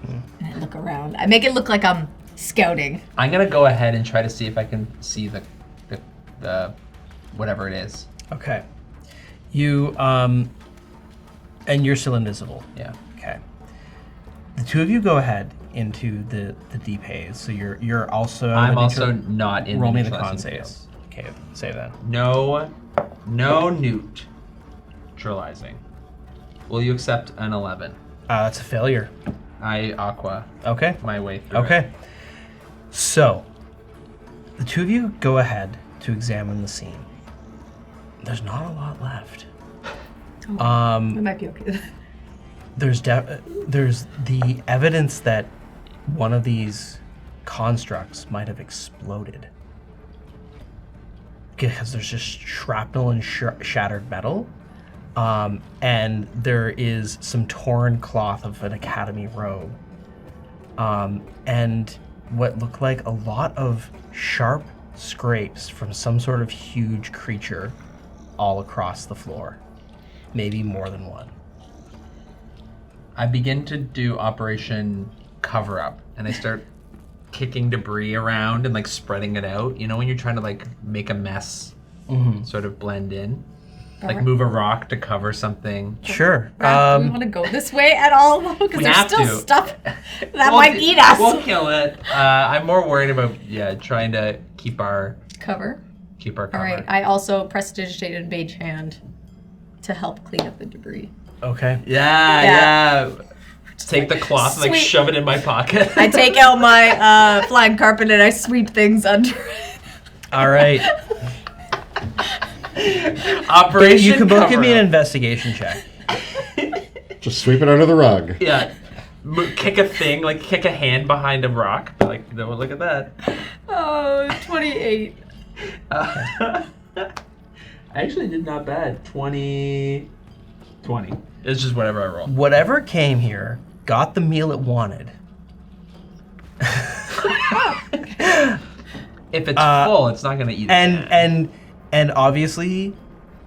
And I look around. I make it look like I'm scouting. I'm gonna go ahead and try to see if I can see the whatever it is. Okay. You and you're still invisible. Yeah. Okay. The two of you go ahead into the deep haze. So you're also. I'm the also neutral- not in roll the me the neutralizing con field. saves. Okay, say that. No neutralizing. Will you accept an 11? That's a failure. I aqua Okay. my way through. Okay. So, the two of you go ahead to examine the scene. There's not a lot left. We might be okay. There's the evidence that one of these constructs might have exploded. Because there's just shrapnel and shattered metal. And there is some torn cloth of an academy robe. And what looked like a lot of sharp scrapes from some sort of huge creature all across the floor. Maybe more than one. I begin to do Operation Cover Up, and I start kicking debris around and like spreading it out. You know when you're trying to like make a mess, sort of blend in, like Alright. move a rock to cover something. Sure. Do we want to go this way at all? Because We there's have still to. stuff that might eat us. We'll kill it. I'm more worried about trying to keep our Cover. cover. All right. I also prestidigitated mage hand to help clean up the debris. Okay. Yeah. Take the cloth and like Sweet. shove it in my pocket. I take out my flying carpet and I sweep things under it. All right. Operation You can both give me an Cover Up. investigation check. Just sweep it under the rug. Yeah. Kick a thing, like kick a hand behind a rock. Like, no, look at that. Oh, 28. I actually did not bad. 20. It's just whatever I roll. Whatever came here got the meal it wanted. If it's full, it's not gonna eat it. And obviously,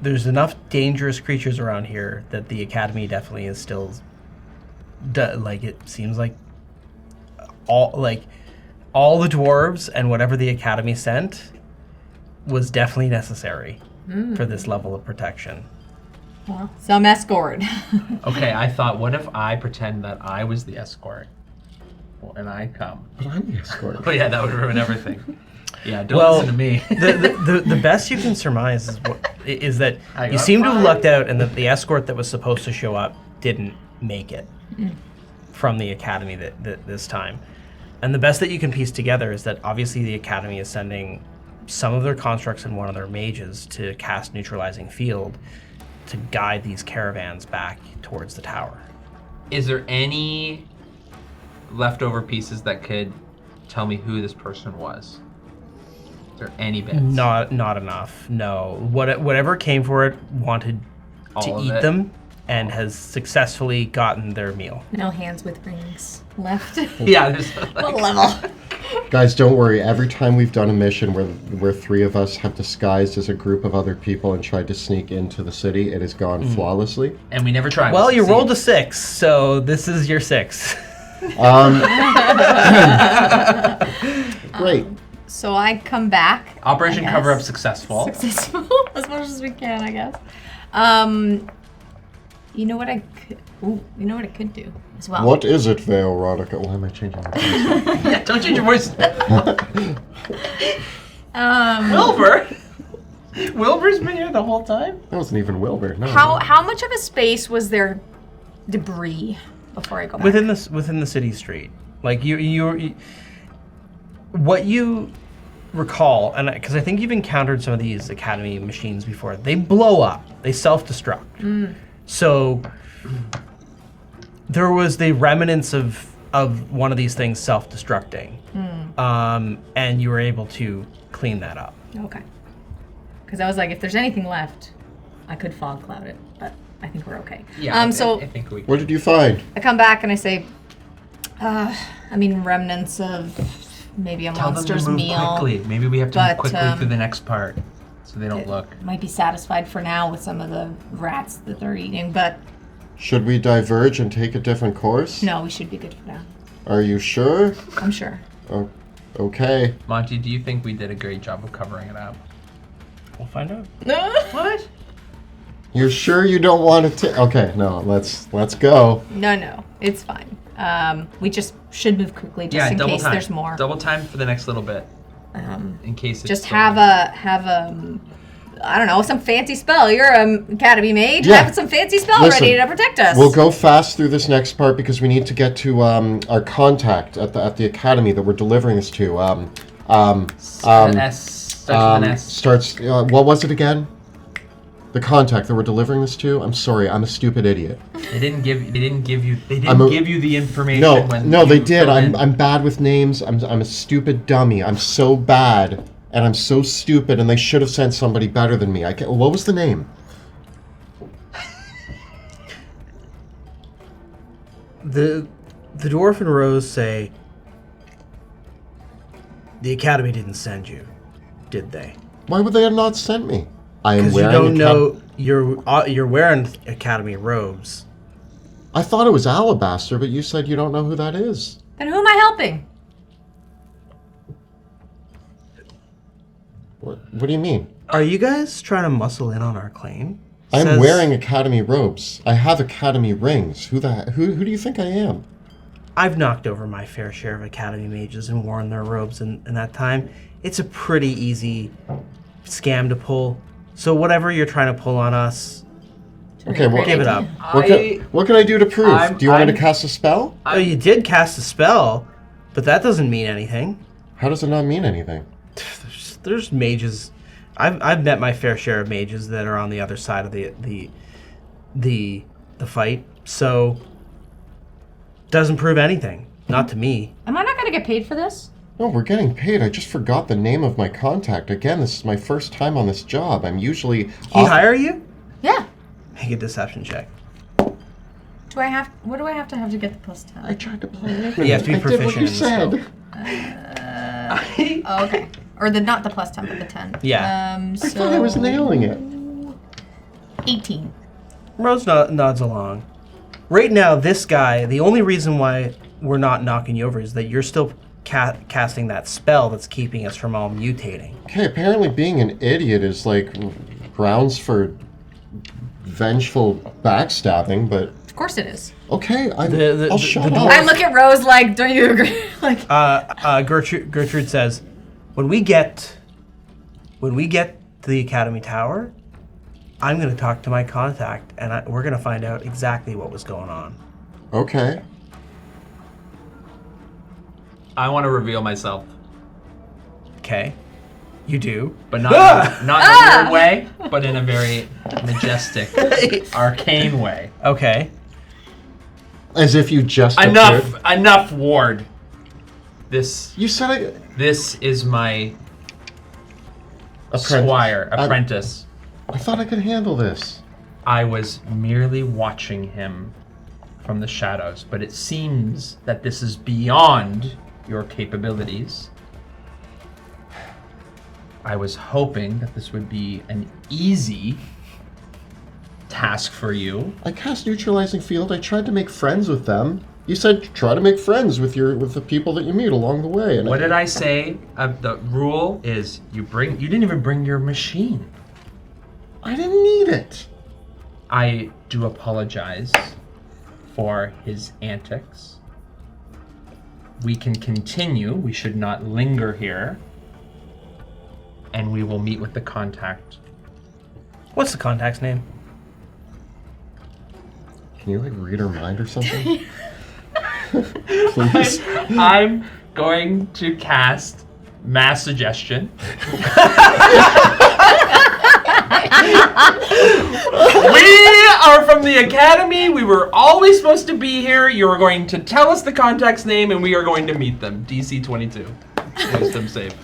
there's enough dangerous creatures around here that the academy definitely is still. Like it seems like all the dwarves and whatever the academy sent was definitely necessary for this level of protection. Well, some escort. Okay, I thought, what if I pretend that I was the escort? And I come. But I'm the escort. Oh yeah, that would ruin everything. Yeah, don't Well, listen to me. the best you can surmise is that I you got seem to have fired. lucked out, and that the escort that was supposed to show up didn't make it. from the Academy that this time. And the best that you can piece together is that obviously the Academy is sending some of their constructs and one of their mages to cast Neutralizing Field to guide these caravans back towards the tower. Is there any leftover pieces that could tell me who this person was? Is there any bits? Not enough. No. Whatever came for it wanted All to of eat it? them and has successfully gotten their meal. No hands with rings left. Yeah, there's What level? Guys, don't worry. Every time we've done a mission where 3 of us have disguised as a group of other people and tried to sneak into the city, it has gone flawlessly. and we never tried. Well, you Succeed. rolled a 6, so this is your 6. Great. So I come back. Operation I Cover Up guess. successful. Successful as much as we can, I guess. You know what I could? Ooh, you know what I could do as well. What is it, Veo Wrath? Why am I changing my voice? Yeah, don't change your voice. Um, Wilbur? Wilbur's been here the whole time? That wasn't even Wilbur. No. how much of a space was there debris before I go back? within the city street. Like you what you recall, and because I think you've encountered some of these Academy machines before, they blow up, they self-destruct. So there was the remnants of one of these things self-destructing, and you were able to clean that up. Okay. Because I was like, if there's anything left, I could fog cloud it, but I think we're okay. Yeah, So I think we What did you find? I come back and I say, remnants of maybe a tell them monster's to move meal. quickly. Maybe we have to but, move quickly through the next part so they don't look. Might be satisfied for now with some of the rats that they're eating, but Should we diverge and take a different course? no, we should be good for now. Are you sure? I'm sure. Oh, okay. Monty, do you think we did a great job of covering it up? We'll find out. What? You're sure you don't want to? Okay, no. Let's go. No, it's fine. We just should move quickly just in double case time. there's more. Double time for the next little bit. In case it's Just still- have a I don't know, some fancy spell. You're an Academy mage. Yeah. Have some fancy spell Listen, ready to protect us. We'll go fast through this next part because we need to get to our contact at the academy that we're delivering this to. S starts with an S. Starts. What was it again? The contact that we're delivering this to. I'm sorry, I'm a stupid idiot. They didn't give you I'm give you the information when No, they you did. filled in. I'm bad with names. I'm a stupid dummy. I'm so bad and I'm so stupid. And they should have sent somebody better than me. What was the name? The dwarf and Rose say the Academy didn't send you, did they? Why would they have not sent me? I am Because you wearing. don't know you're wearing Academy robes. I thought it was Alabaster, but you said you don't know who that is. Then who am I helping? What do you mean? Are you guys trying to muscle in on our claim? I'm Says- wearing Academy robes. I have Academy rings. Who do you think I am? I've knocked over my fair share of Academy mages and worn their robes in that time. It's a pretty easy scam to pull. So whatever you're trying to pull on us, Okay, well, give it up. what can I do to prove? I'm- Do you want me I'm- to cast a spell? Oh, you did cast a spell, but that doesn't mean anything. How does it not mean anything? There's mages. I've met my fair share of mages that are on the other side of the fight. So doesn't prove anything. Not to me. Am I not going to get paid for this? No, we're getting paid. I just forgot the name of my contact. Again, this is my first time on this job. I'm usually He hire you? Yeah. Make a deception check. What do I have to have to get the plus 10? I tried to play it. You have to be I did what proficient you in the said. spell. Oh, okay. Or not the plus 10, but the 10. Yeah. I thought I was nailing it. 18. Rose nods along. Right now, this guy, the only reason why we're not knocking you over is that you're still casting that spell that's keeping us from all mutating. Okay, apparently being an idiot is like grounds for vengeful backstabbing, but Of course it is. okay, The I'll shut dwarf- up. I look at Rose like, don't you agree? Like, Gertrude says, when we get to the Academy Tower, I'm going to talk to my contact, and we're going to find out exactly what was going on. Okay. I want to reveal myself, Okay. You do. but not in a weird way, but in a very majestic, arcane way. Okay. As if you just Enough, appeared. enough, Ward. This You said is my apprentice. squire, apprentice. I thought I could handle this. I was merely watching him from the shadows, but it seems that this is beyond your capabilities. I was hoping that this would be an easy task for you. I cast neutralizing field. I tried to make friends with them. You said try to make friends with the people that you meet along the way. And What did I say? The rule is you didn't even bring your machine. I didn't need it. I do apologize for his antics. We can continue. We should not linger here. And we will meet with the contact. What's the contact's name? Can you read her mind or something? Please. I'm going to cast Mass Suggestion. We are from the Academy. We were always supposed to be here. You are going to tell us the contact's name, and we are going to meet them. DC 22. Wisdom save.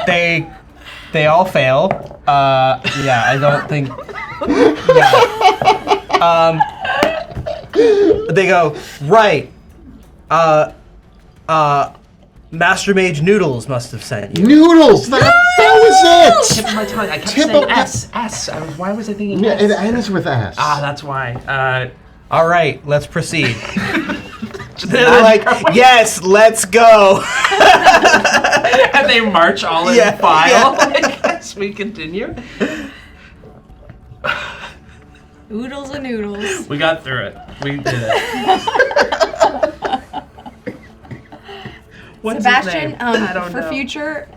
They all fail. Yeah, I don't think. Yeah. They go right. Master Mage Noodles must have sent you. Noodles! That was Tip it! of my tongue. I kept Tip saying of- S. Why was I thinking Yeah, S? it ends with S. Ah, that's why. All right, let's proceed. They're like, yes, let's go. And they march all in Yeah, file yeah. as we continue. Oodles and noodles. We got through it. We did it. What's his Sebastian, name? I don't for know. future,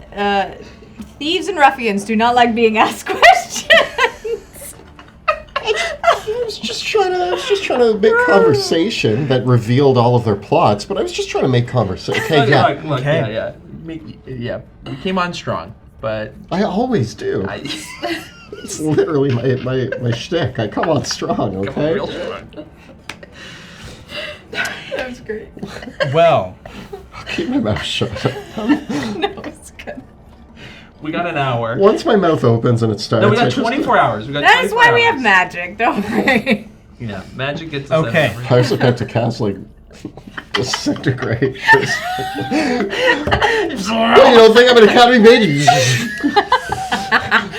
thieves and ruffians do not like being asked questions. I was just trying to make conversation that revealed all of their plots, but I was just trying to make conversation. Okay, yeah. Look, Okay. yeah. We came on strong, but I always do. It's literally my shtick. I come on strong, come on okay? real strong. That was great. Well, Keep my mouth shut. No, it's good. We got an hour. Once my mouth opens and it starts, No, we I got just- 24 hours. We got That is 24 why we have hours. magic, don't worry. Yeah, magic gets us Okay. out of I also got to cast like disintegrate. What, you don't think I'm an academy mage?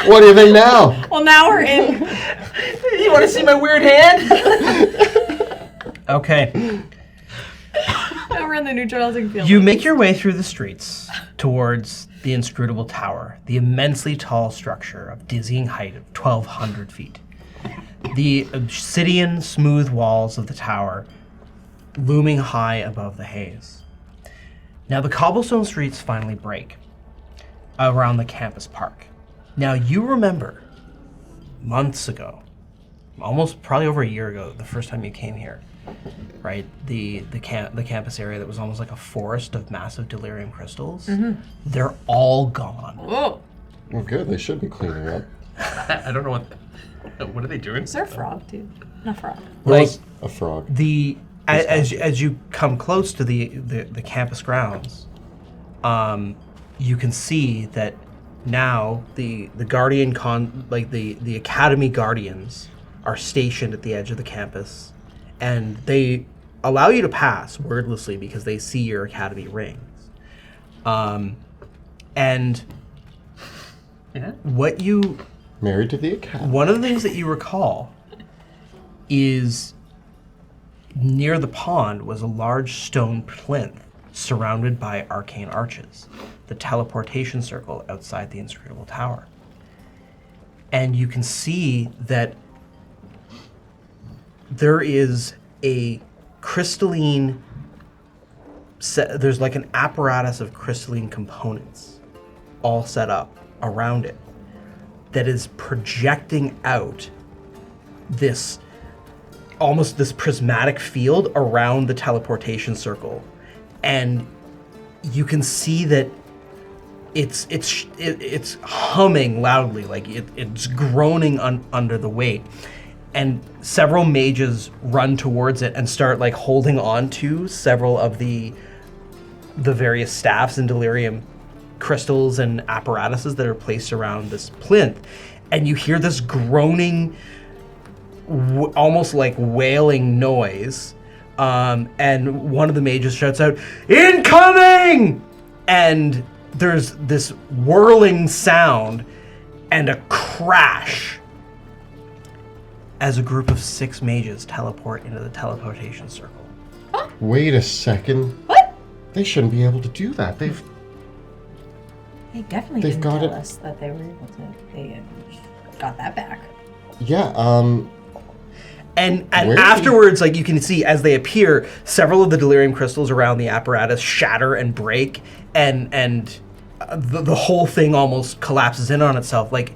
What do you think now? Well, now we're in. You want to see my weird hand? okay. Now we're in the neutralizing field. You make your way through the streets towards the Inscrutable Tower, the immensely tall structure of dizzying height of 1,200 feet. The obsidian smooth walls of the tower looming high above the haze. Now the cobblestone streets finally break around the campus park. Now you remember months ago, almost probably over a year ago, the first time you came here, right? The campus area that was almost like a forest of massive delirium crystals. They're all gone. Whoa. Well, good. They should be cleaning up. I don't know what are they doing? Is there a frog, too? Not frog. Like A frog. as you come close to the campus grounds, you can see that now the guardian the academy guardians are stationed at the edge of the campus, and they allow you to pass wordlessly because they see your academy rings. And Yeah. what you Married to the academy. one of the things that you recall is near the pond was a large stone plinth surrounded by arcane arches, the teleportation circle outside the Inscrutable Tower. And you can see that there is a crystalline there's like an apparatus of crystalline components all set up around it that is projecting out this almost this prismatic field around the teleportation circle. And you can see that it's humming loudly, like it's groaning under the weight. And several mages run towards it and start like holding on to several of the various staffs and delirium crystals and apparatuses that are placed around this plinth. And you hear this groaning, almost like wailing noise. And one of the mages shouts out, "Incoming!" And there's this whirling sound and a crash as a group of 6 mages teleport into the teleportation circle. Wait a second. What? They shouldn't be able to do that. They definitely They've didn't got tell it. us that they were able to. They got that back. Yeah, And Where- afterwards, like you can see as they appear, several of the delirium crystals around the apparatus shatter and break, and the whole thing almost collapses in on itself. Like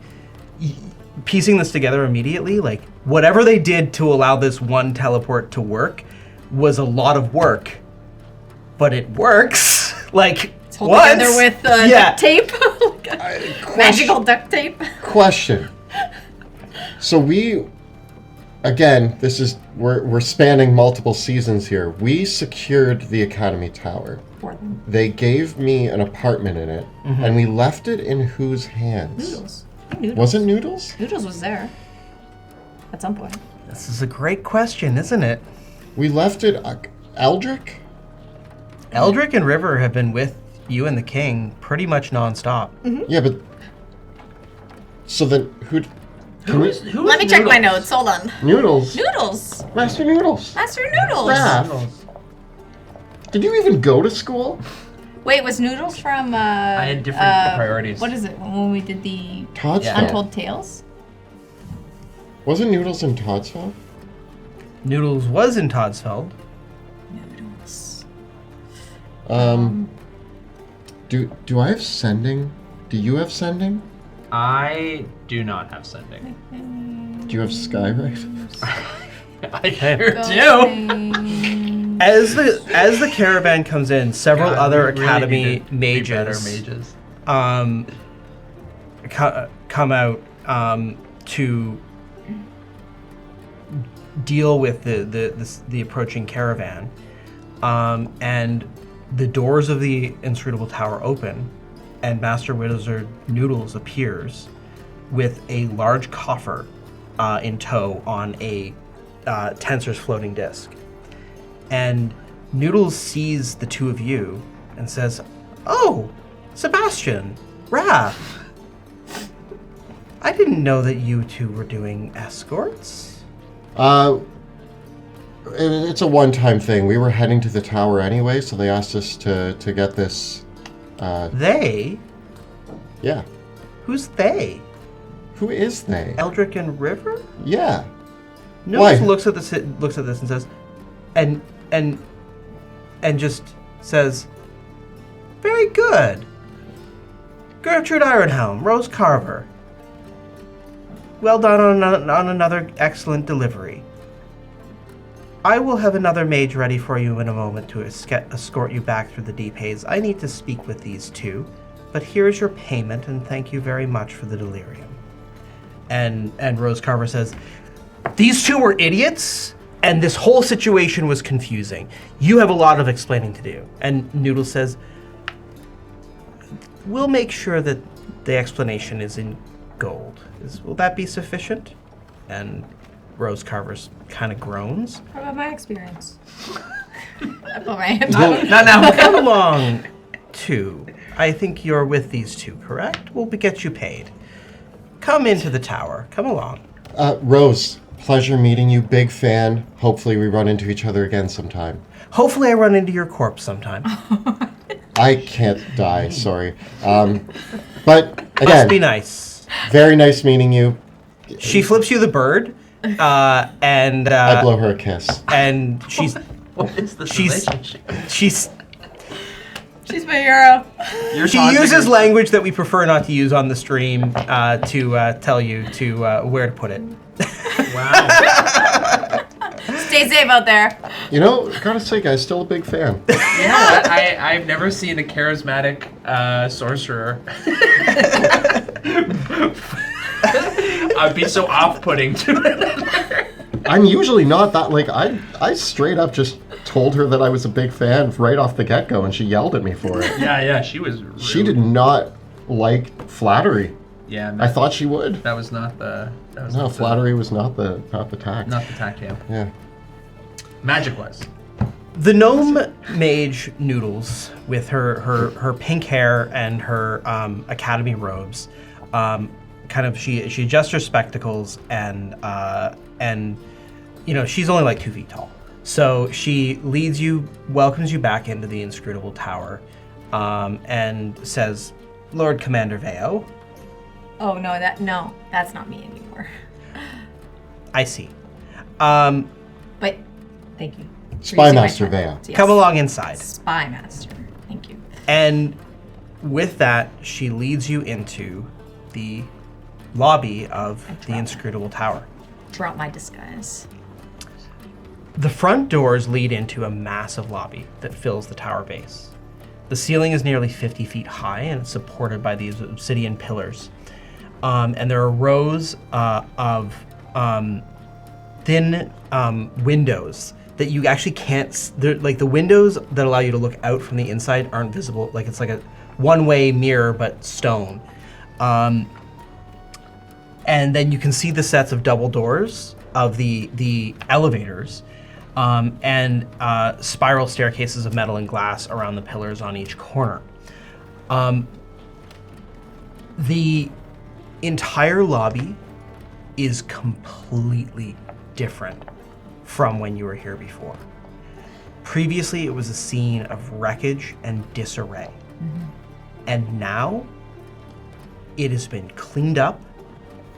piecing this together immediately, like whatever they did to allow this one teleport to work was a lot of work, but it works. Like It's hold together with duct tape. Magical duct tape. question. So again, this is we're spanning multiple seasons here. We secured the Academy Tower. For them. They gave me an apartment in it, and we left it in whose hands? Noodles. Noodles. Was it Noodles? Noodles was there. At some point. This is a great question, isn't it? We left it Eldrick? Eldrick and River have been with you and the king pretty much nonstop. Yeah, but so then who Let me check my notes. Hold on. Noodles? Noodles. Master Noodles. Master Noodles. Wrath. Did you even go to school? Wait, was Noodles from? I had different priorities. What is it? When we did the Todsville. Untold Tales? Wasn't Noodles in Todsville? Noodles was in Todsfeld. Noodles. Do I have sending? Do you have sending? I do not have sending. Do you have Skywrite? I sure do. Ghosting. As the caravan comes in, several God, other we really academy need to be better mages mages. come out to deal with the approaching caravan, and the doors of the Inscrutable Tower open, and Master Wizard Noodles appears with a large coffer in tow on a Tensor's floating disc. And Noodles sees the two of you and says, "Oh, Sebastian, Wrath. I didn't know that you two were doing escorts." It's a one-time thing. We were heading to the tower anyway, so they asked us to get this. They? Yeah. Who's they? Who is they? Eldrick and River? Yeah. Noodles Why? looks at this and says, and just says, "Very good. Gertrude Ironhelm, Rose Carver. Well done on another excellent delivery. I will have another mage ready for you in a moment to escort you back through the deep haze. I need to speak with these two, but here is your payment, and thank you very much for the delirium." And Rose Carver says, "These two were idiots, and this whole situation was confusing. You have a lot of explaining to do." And Noodle says, "We'll make sure that the explanation is in gold. Will that be sufficient?" And Rose Carver's kind of groans. How about my experience? I put my hand Well, Not now. Come along, too. I think you're with these two, correct? We'll get you paid. Come into the tower. Come along. Rose, pleasure meeting you. Big fan. Hopefully we run into each other again sometime. Hopefully I run into your corpse sometime. I can't die, sorry. But Must be again, nice. very nice meeting you. She flips you the bird, and I blow her a kiss. and she's What is this She's- relationship? she's She's my hero. You're she taunting uses her. language that we prefer not to use on the stream to tell you to where to put it. Wow. Stay safe out there. You know, gotta say, guys, still a big fan. You know what? I've never seen a charismatic sorcerer. I'd be so off-putting to it. I'm usually not that, like, I straight up just told her that I was a big fan right off the get-go, and she yelled at me for it. Yeah, she was rude. She did not like flattery. Yeah, I thought she would. that was not the. That was No, not flattery was not the tact. Not the tact, yeah. Yeah. Magic was. The gnome mage Noodles, with her pink hair and her academy robes, kind of she adjusts her spectacles and you know, she's only like 2 feet tall. So she welcomes you back into the Inscrutable Tower, and says, "Lord Commander Veo." Oh no, that's not me anymore. I see. But thank you. for Spy using my Master title. Veo. Yes. Come along inside. Spy Master. Thank you. And with that, she leads you into the lobby of the Inscrutable Tower. Drop my disguise. The front doors lead into a massive lobby that fills the tower base. The ceiling is nearly 50 feet high and it's supported by these obsidian pillars. And there are rows of thin windows that you actually can't. They're like the windows that allow you to look out from the inside aren't visible. Like it's like a one-way mirror but stone. And then you can see the sets of double doors of the elevators, and spiral staircases of metal and glass around the pillars on each corner. The entire lobby is completely different from when you were here before. Previously, it was a scene of wreckage and disarray. And now, it has been cleaned up.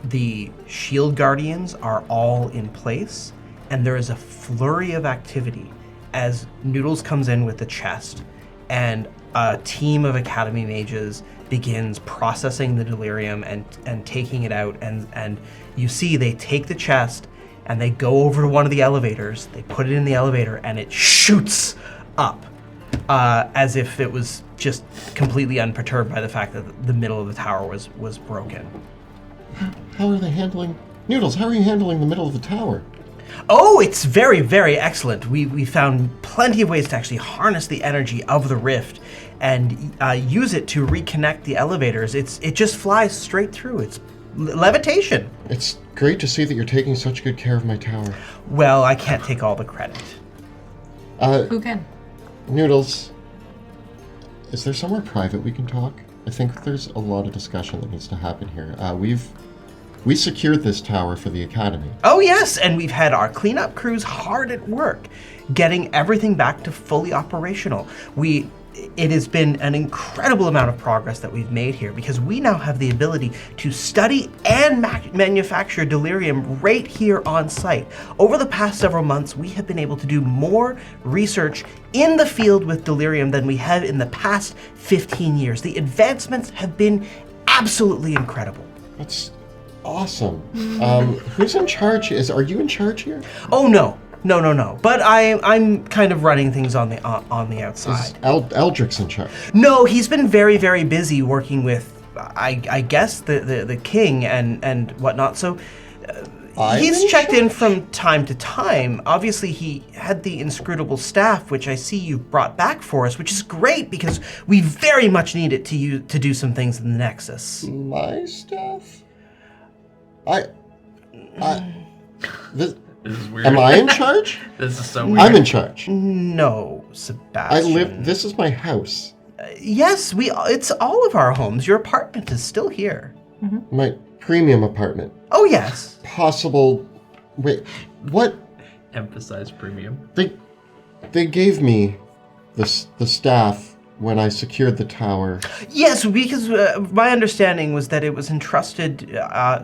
The shield guardians are all in place, and there is a flurry of activity as Noodles comes in with the chest, and a team of Academy mages begins processing the delirium and taking it out, and you see they take the chest and they go over to one of the elevators, they put it in the elevator, and it shoots up as if it was just completely unperturbed by the fact that the middle of the tower was broken. How are they handling... Noodles, how are you handling the middle of the tower? Oh, it's very, very excellent. We found plenty of ways to actually harness the energy of the rift and use it to reconnect the elevators. It just flies straight through. It's levitation. It's great to see that you're taking such good care of my tower. Well, I can't take all the credit. Who can? Noodles, is there somewhere private we can talk? I think there's a lot of discussion that needs to happen here. We secured this tower for the Academy. Oh yes, and we've had our cleanup crews hard at work, getting everything back to fully operational. It has been an incredible amount of progress that we've made here because we now have the ability to study and manufacture delirium right here on site. Over the past several months, we have been able to do more research in the field with delirium than we have in the past 15 years. The advancements have been absolutely incredible. That's awesome. Who's in charge? Are you in charge here? Oh no. But I'm kind of running things on the outside. Is Eldrick's in charge? No, he's been very, very busy working with, I guess, the king and whatnot. So he's checked in from time to time. Obviously, he had the Inscrutable staff, which I see you brought back for us, which is great because we very much need it to do some things in the Nexus. My stuff? This is weird. Am I in charge? This is so weird. I'm in charge. No, Sebastian. This is my house. Yes, it's all of our homes. Your apartment is still here. My premium apartment. Oh yes. Possible... Wait, what? Emphasize premium. They gave me the staff when I secured the tower. Yes, because my understanding was that it was entrusted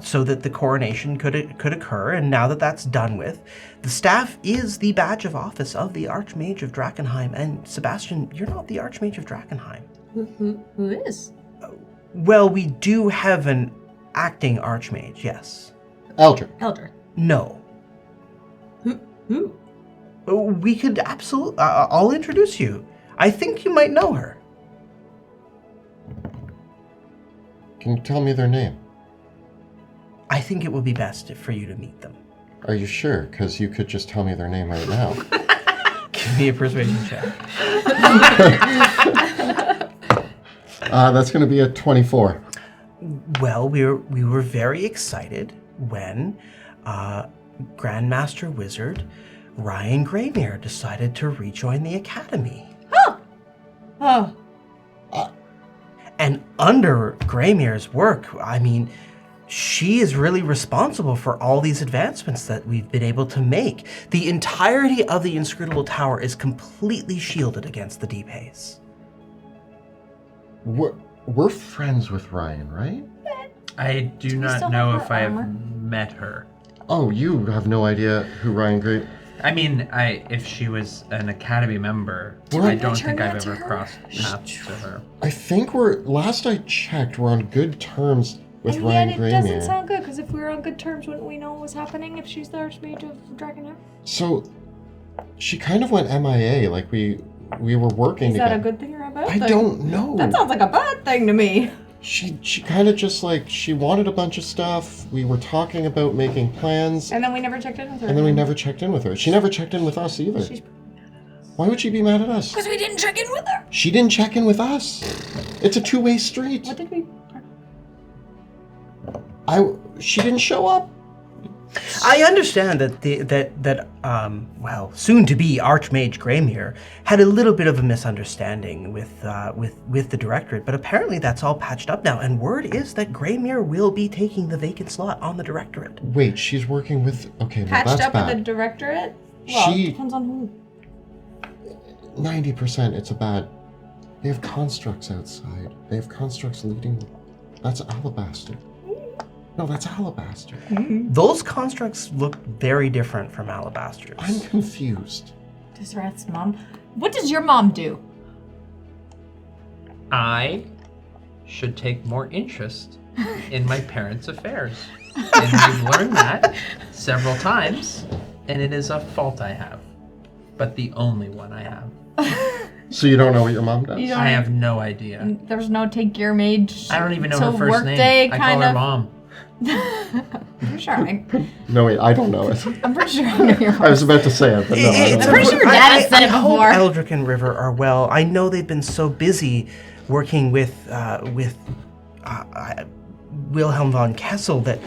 so that the coronation could occur, and now that that's done with, the staff is the badge of office of the Archmage of Drakkenheim. And Sebastian, you're not the Archmage of Drakkenheim. Who is? Well, we do have an acting Archmage, yes. Eldrick. Elder. No. Who? we could absolutely... I'll introduce you. I think you might know her. Can you tell me their name? I think it would be best for you to meet them. Are you sure? Because you could just tell me their name right now. Give me a persuasion check. That's going to be a 24. Well, we were very excited when Grandmaster Wizard Ryan Greymere decided to rejoin the Academy. Oh. And under Greymere's work, I mean, she is really responsible for all these advancements that we've been able to make. The entirety of the Inscrutable Tower is completely shielded against the deep haze. We're friends with Ryan, right? I do we not still know have if her I have armor? met her. Oh, you have no idea who Ryan Gray... I mean, if she was an Academy member, Did I I don't mention think I've that to ever her? crossed paths to her. I think last I checked, we're on good terms with And Ryan yet it doesn't Greymere. sound good, because if we were on good terms, wouldn't we know what was happening if she's the Archmage of Drakkenheim? So, she kind of went MIA, like we were working Is that together. a good thing or a bad I thing? don't know. That sounds like a bad thing to me. She kind of just like, she wanted a bunch of stuff. We were talking about making plans, And then we never checked in with her. and then we never checked in with her. She never checked in with us either. She's... Why would she be mad at us? Because we didn't check in with her. She didn't check in with us. It's a two-way street. What did we... She didn't show up. I understand that soon-to-be Archmage Greymere had a little bit of a misunderstanding with the Directorate, but apparently that's all patched up now, and word is that Greymere will be taking the vacant slot on the Directorate. Wait, she's working with... Okay, no, Patched that's up bad. with the Directorate? Well, She- it depends on who. 90% it's a bad... They have constructs outside. They have constructs leading... That's Alabaster. No, that's Alabaster. Those constructs look very different from Alabaster's. I'm confused. Does Rath's mom... What does your mom do? I should take more interest in my parents' affairs. And we've learned that several times, and it is a fault I have. But the only one I have. So you don't know what your mom does? You don't- I have no idea. There's no take your mage. I don't even know till her first workday name. I call kind her of. mom. I'm sure. No, wait, I don't know it. I'm pretty sure I know your I was about to say it, but no, I don't I'm know. pretty sure your dad has said it I hope before. Eldrick and River are well. I know they've been so busy working with Wilhelm von Kessel that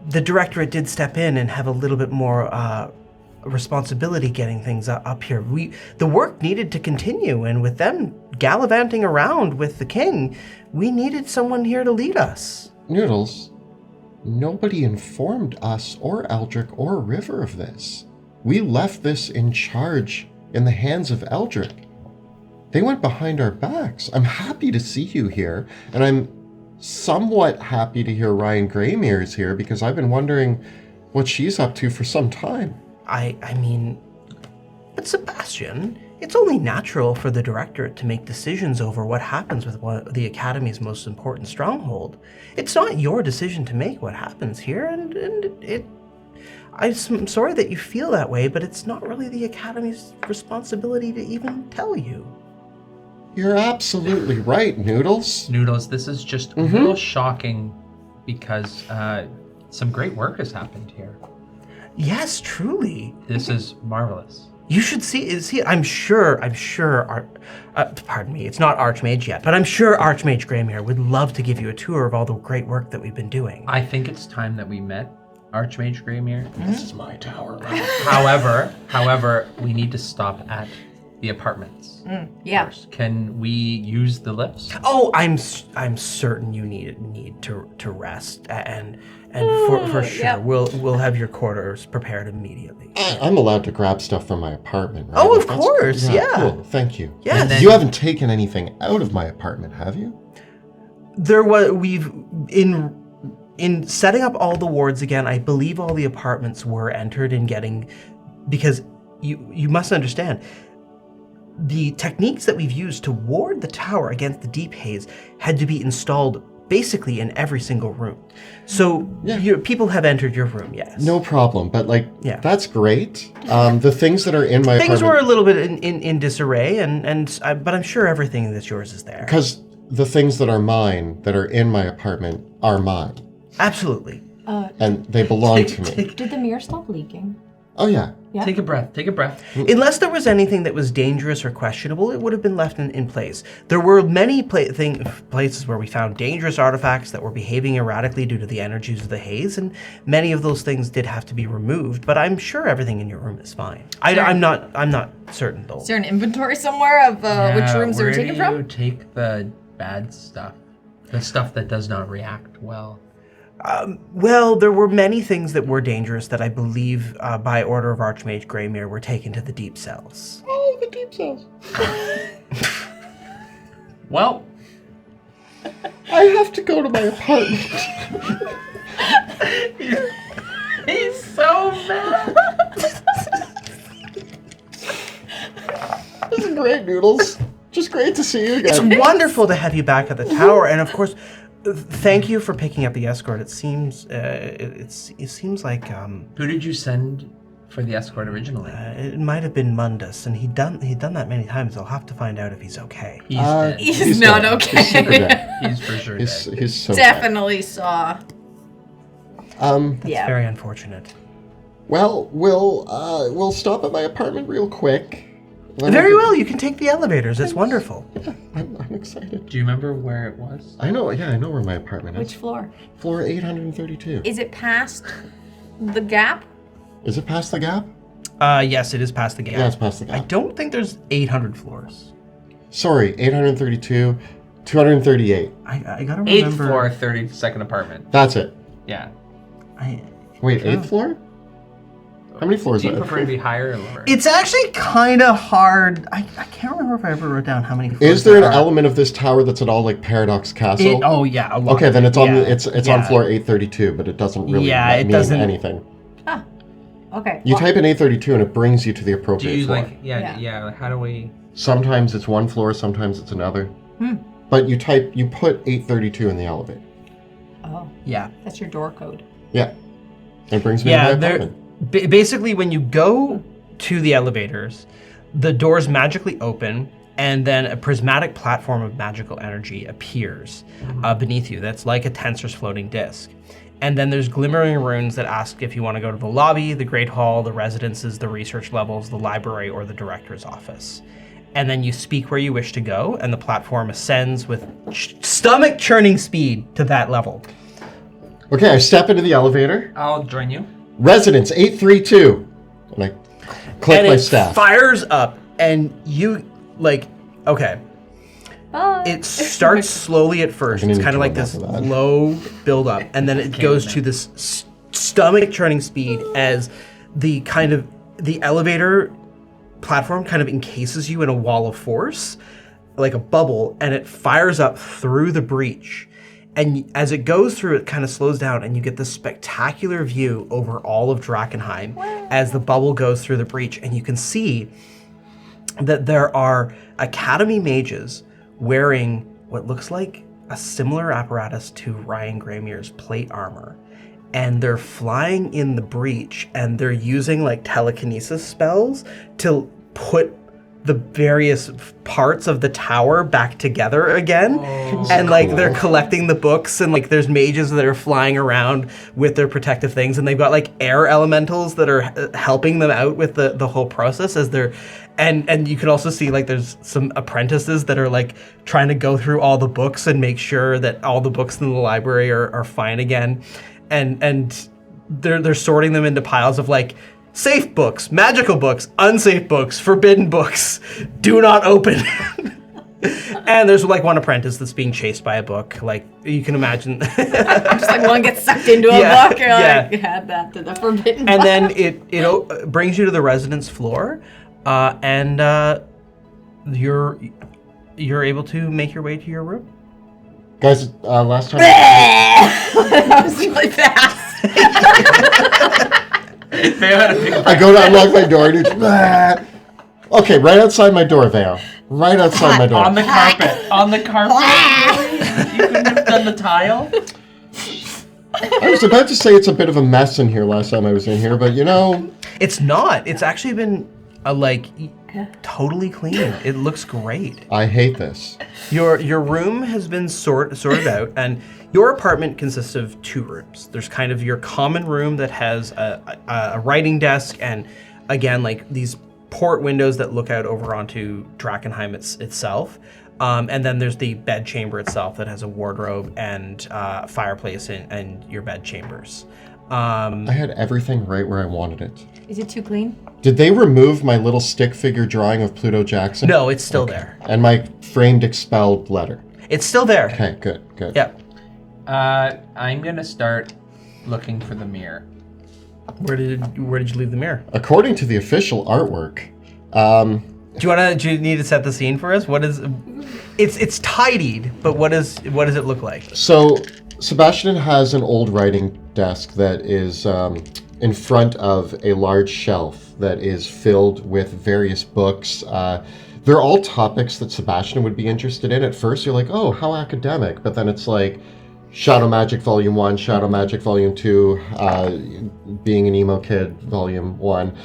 the Directorate did step in and have a little bit more responsibility getting things up here. The work needed to continue, and with them gallivanting around with the king, we needed someone here to lead us. Noodles, nobody informed us or Eldrick or River of this. We left this in charge in the hands of Eldrick. They went behind our backs. I'm happy to see you here, and I'm somewhat happy to hear Ryan Greymere is here because I've been wondering what she's up to for some time. I mean, but Sebastian, it's only natural for the Directorate to make decisions over what happens with the Academy's most important stronghold. It's not your decision to make what happens here, and I'm sorry that you feel that way, but it's not really the Academy's responsibility to even tell you. You're absolutely right, Noodles. Noodles, this is just a little shocking because some great work has happened here. Yes, truly. This is marvelous. You should see. I'm sure. Pardon me. It's not Archmage yet, but I'm sure Archmage Greymere would love to give you a tour of all the great work that we've been doing. I think it's time that we met Archmage Greymere. This is my tower. However, we need to stop at the apartments Yeah. first. Can we use the lifts? Oh, I'm certain you need to rest, and for sure Yep. we'll have your quarters prepared immediately. I'm allowed to grab stuff from my apartment, right? Oh, of That's- course, yeah. Cool, thank you. Yes. And then- You haven't taken anything out of my apartment, have you? We've in setting up all the wards again. I believe all the apartments were entered in getting, because you must understand. The techniques that we've used to ward the tower against the deep haze had to be installed basically in every single room. So people have entered your room, yes. No problem, but that's great. The things that are in my Things apartment... were a little bit in disarray, but I'm sure everything that's yours is there. Because the things that are mine, that are in my apartment, are mine. Absolutely. And they belong to me. Did the mirror stop leaking? Oh, yeah. Yeah. Take a breath. Unless there was anything that was dangerous or questionable, it would have been left in place. There were many places where we found dangerous artifacts that were behaving erratically due to the energies of the haze, and many of those things did have to be removed. But I'm sure everything in your room is fine. I'm not certain though. Is there an inventory somewhere of which rooms they were taken from? Where do you take the bad stuff? The stuff that does not react well. Well, there were many things that were dangerous that I believe, by order of Archmage Greymere, were taken to the deep cells. Oh, the deep cells. Well, I have to go to my apartment. he's so mad. This is great, Noodles. Just great to see you It's again. wonderful to have you back at the tower, and of course, thank you for picking up the escort. It seems it seems like Who did you send for the escort originally? it might have been Mundus, and he'd done that many times. I'll have to find out if he's okay. He's dead. He's not dead. okay. He's super dead. He's for sure He's, dead. he's so Definitely saw. dead. Yeah. Very unfortunate. Well, we'll stop at my apartment real quick. Very well. You can take the elevators. It's wonderful. Yeah, I'm excited. Do you remember where it was? I know where my apartment is. Which floor? Floor 832. Is it past the gap? Is it past the gap? Yes, it is past the gate. Yeah, it's past the I gap. don't think there's 800 floors. Sorry, 832, 238. I gotta remember. 8th floor, 32nd apartment. That's it. Yeah. Wait, 8th floor? How many floors Do you are prefer to be higher or lower? It's actually kind of hard. I can't remember if I ever wrote down how many floors Is there an are. element of this tower that's at all like Paradox Castle? Oh yeah, a lot. Okay, then it's on Yeah, it's yeah. on floor 832, but it doesn't really Yeah, it mean doesn't- anything. Ah. Okay. You well, type in 832 and it brings you to the Do appropriate you floor. like, yeah, like, how do we... Sometimes it's one floor, sometimes it's another. Hmm. But you put 832 in the elevator. Oh, Yeah. that's your door code. Yeah. It brings me Yeah, to my there. apartment. Basically, when you go to the elevators, the doors magically open, and then a prismatic platform of magical energy appears beneath you. That's like a tensor's floating disc. And then there's glimmering runes that ask if you want to go to the lobby, the Great Hall, the residences, the research levels, the library, or the director's office. And then you speak where you wish to go, and the platform ascends with stomach churning speed to that level. Okay, I step into the elevator. I'll join you. Residence 832. And I click And my it staff. fires up, and you, okay. Bye. It starts slowly at first. I'm It's gonna kind of need like to this remember that. low build up, and then it goes to this stomach churning speed as the elevator platform kind of encases you in a wall of force, like a bubble, and it fires up through the breach. And as it goes through, it kind of slows down, and you get this spectacular view over all of Drakkenheim as the bubble goes through the breach, and you can see that there are Academy mages wearing what looks like a similar apparatus to Ryan Graymere's plate armor. And they're flying in the breach, and they're using like telekinesis spells to put the various parts of the tower back together again. And like they're collecting the books, and like there's mages that are flying around with their protective things, and they've got like air elementals that are helping them out with the whole process as they're and you can also see like there's some apprentices that are like trying to go through all the books and make sure that all the books in the library are fine again. And they're sorting them into piles of like safe books, magical books, unsafe books, forbidden books, do not open. And there's like one apprentice that's being chased by a book. Like you can imagine. Just like one gets sucked into a book, you're like, add that to the forbidden And book. then it brings you to the residence floor, and you're able to make your way to your room. Guys, last time... That was really fast. I go to unlock my door and it's... Okay, right outside my door, Veo. Right outside my door. On the carpet. On the carpet. You couldn't have done the tile? I was about to say it's a bit of a mess in here last time I was in here, but you know... It's not. It's actually been, totally clean. It looks great. I hate this. Your room has been sorted out, and your apartment consists of 2 rooms. There's kind of your common room that has a writing desk, and again, like these port windows that look out over onto Drakkenheim itself. And then there's the bed chamber itself that has a wardrobe and fireplace in your bed chambers. I had everything right where I wanted it. Is it too clean? Did they remove my little stick figure drawing of Pluto Jackson? No, it's still there. And my framed expelled letter? It's still there. Okay, good. Yeah. I'm gonna start looking for the mirror. Where did you leave the mirror? According to the official artwork, Do you need to set the scene for us? What is? It's tidied, but what does it look like? So Sebastian has an old writing desk that is in front of a large shelf that is filled with various books. They're all topics that Sebastian would be interested in. At first, you're like, oh, how academic. But then it's like Shadow Magic Volume 1, Shadow Magic Volume 2, Being an Emo Kid Volume 1.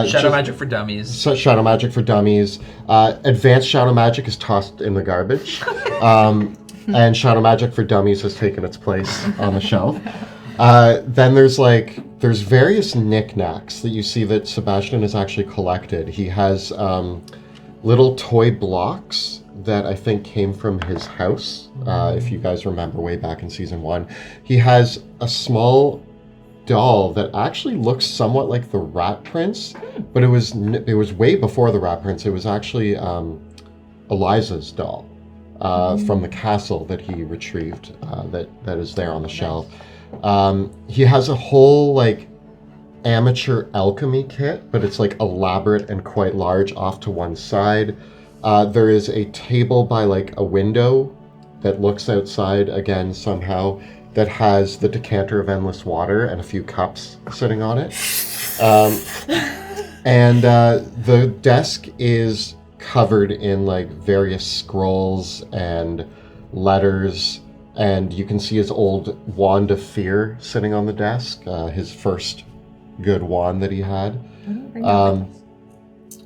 Shadow Magic for Dummies. Shadow Magic for Dummies. Advanced Shadow Magic is tossed in the garbage. And Shadow Magic for Dummies has taken its place on the shelf. Then there's various knickknacks that you see that Sebastian has actually collected. He has little toy blocks that I think came from his house, if you guys remember way back in season 1. He has a small doll that actually looks somewhat like the Rat Prince, but it was way before the Rat Prince. It was actually Eliza's doll from the castle that he retrieved that is there on the shelf. He has a whole amateur alchemy kit, but it's elaborate and quite large off to one side. There is a table by a window that looks outside again somehow that has the decanter of endless water and a few cups sitting on it. And the desk is covered in various scrolls and letters, and you can see his old wand of fear sitting on the desk, his first good wand that he had.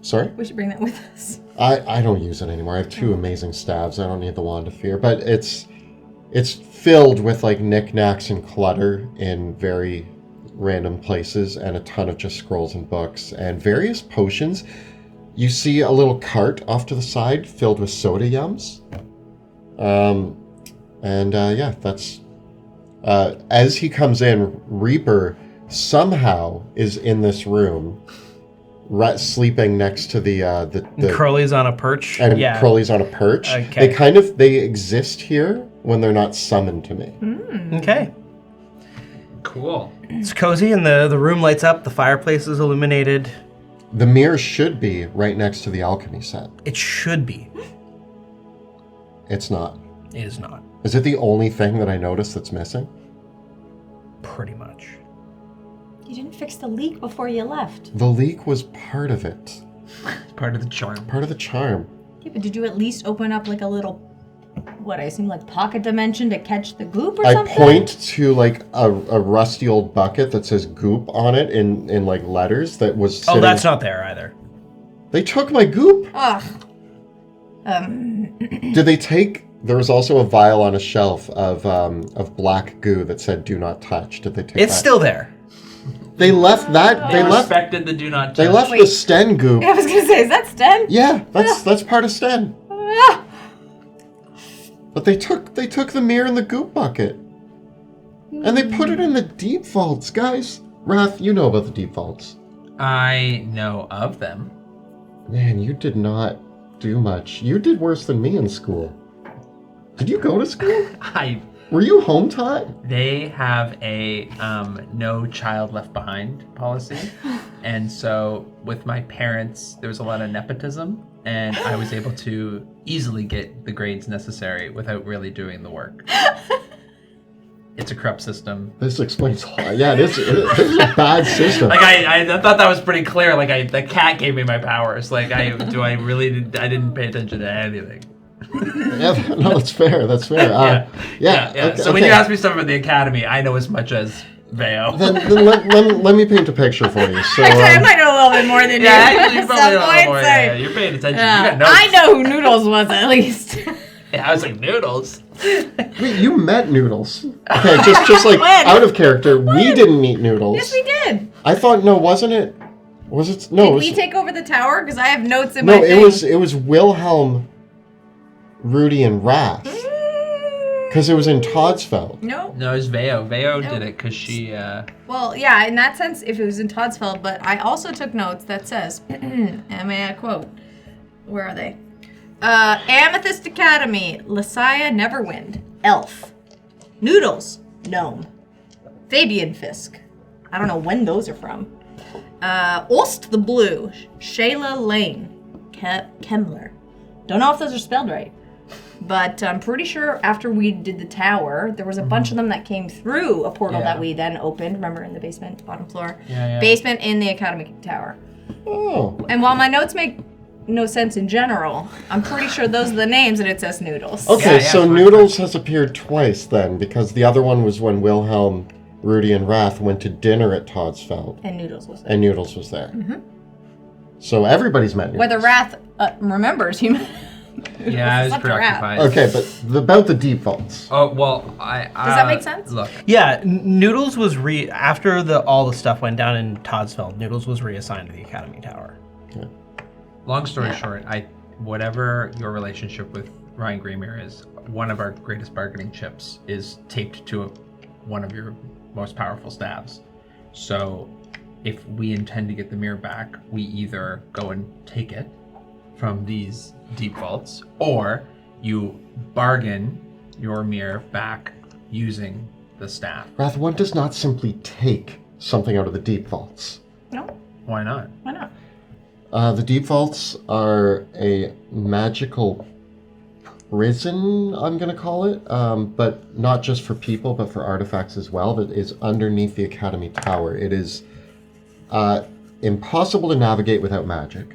Sorry? We should bring that with us. I don't use it anymore. I have 2 amazing staves. I don't need the wand of fear, but it's filled with knickknacks and clutter in very random places, and a ton of just scrolls and books and various potions. You see a little cart off to the side filled with soda yums. That's as he comes in, Reaper somehow is in this room, sleeping next to the Crowley's on a perch. And yeah. Crowley's on a perch. Okay. They exist here when they're not summoned to me. Okay. Cool. It's cozy, and the room lights up. The fireplace is illuminated. The mirror should be right next to the alchemy set. It should be. It's not. It is not. Is it the only thing that I noticed that's missing? Pretty much. You didn't fix the leak before you left. The leak was part of it. It's part of the charm. Part of the charm. Yeah, but did you at least open up a little, what I assume pocket dimension to catch the goop or something? I point to a rusty old bucket that says goop on it in letters that was sitting... Oh, that's not there either. They took my goop? Ugh. Did they take... There was also a vial on a shelf of black goo that said "Do not touch." Did they take? It's that? still there. They left that. They respected the do not touch. They left the Sten goop. Yeah, I was gonna say, is that Sten? Yeah, that's part of Sten. But they took the mirror and the goop bucket, and they put it in the deep vaults, guys. Wrath, you know about the deep vaults. I know of them. Man, you did not do much. You did worse than me in school. Did you go to school? Were you home taught? They have a no child left behind policy. And so with my parents, there was a lot of nepotism, and I was able to easily get the grades necessary without really doing the work. It's a corrupt system. This explains why. Yeah, this is a bad system. Like I thought that was pretty clear. Like the cat gave me my powers. Like I didn't pay attention to anything. Yeah, no, that's fair. That's fair. Yeah. Okay, So when you ask me stuff about the academy, I know as much as Veo. then let me paint a picture for you. So I might know a little bit more than you. Actually, you at probably some know a little point, more. so- Yeah, you're paying attention. You got notes. I know who Noodles was at least. Yeah, I was like noodles. wait, you met Noodles? Okay, just like When? out of character. We didn't meet Noodles. Yes, we did. I thought wasn't it? Was it? No. Did it we was, take over the tower? Because I have notes in my no, thing. it was Wilhelm, Rudy, and Wrath. Because it was in Todsfeld. No. No, it was Veo. Veo No. did it because she. Well, yeah, in that sense, if it was in Todsfeld, but I also took notes that says, and may I quote, where are they? Amethyst Academy, Lysia Neverwind, Elf, Noodles, Gnome, Fabian Fisk. I don't know when those are from. Ost the Blue, Shayla Lane, Kemmler. Don't know if those are spelled right. But I'm pretty sure after we did the tower, there was a bunch of them that came through a portal that we then opened. Remember, in the basement, bottom floor? Yeah. Basement in the academy tower. Oh. And while my notes make no sense in general, I'm pretty sure those are the names and it says Noodles. Okay, Yeah, so fine, Noodles has appeared twice then, because the other one was when Wilhelm, Rudy, and Wrath went to dinner at Todsfeld, And Noodles was there. and Noodles was there. Mm-hmm. So everybody's met Noodles. Whether Wrath remembers, he Yeah, I was It's up to Wrath. preoccupied. Okay, but about the deep vaults. Oh well, I. Does that make sense? Look, Yeah, Noodles was after all the stuff went down in Todsfeld. Noodles was reassigned to the Academy Tower. long story short, whatever your relationship with Ryan Greymer is, one of our greatest bargaining chips is taped to one of your most powerful staffs. So, if we intend to get the mirror back, we either go and take it from these deep vaults, or you bargain your mirror back using the staff. Wrath, one does not simply take something out of the deep vaults. No, Why not? why not? The deep vaults are a magical prison, I'm going to call it, but not just for people, but for artifacts as well, that is underneath the Academy Tower. It is impossible to navigate without magic.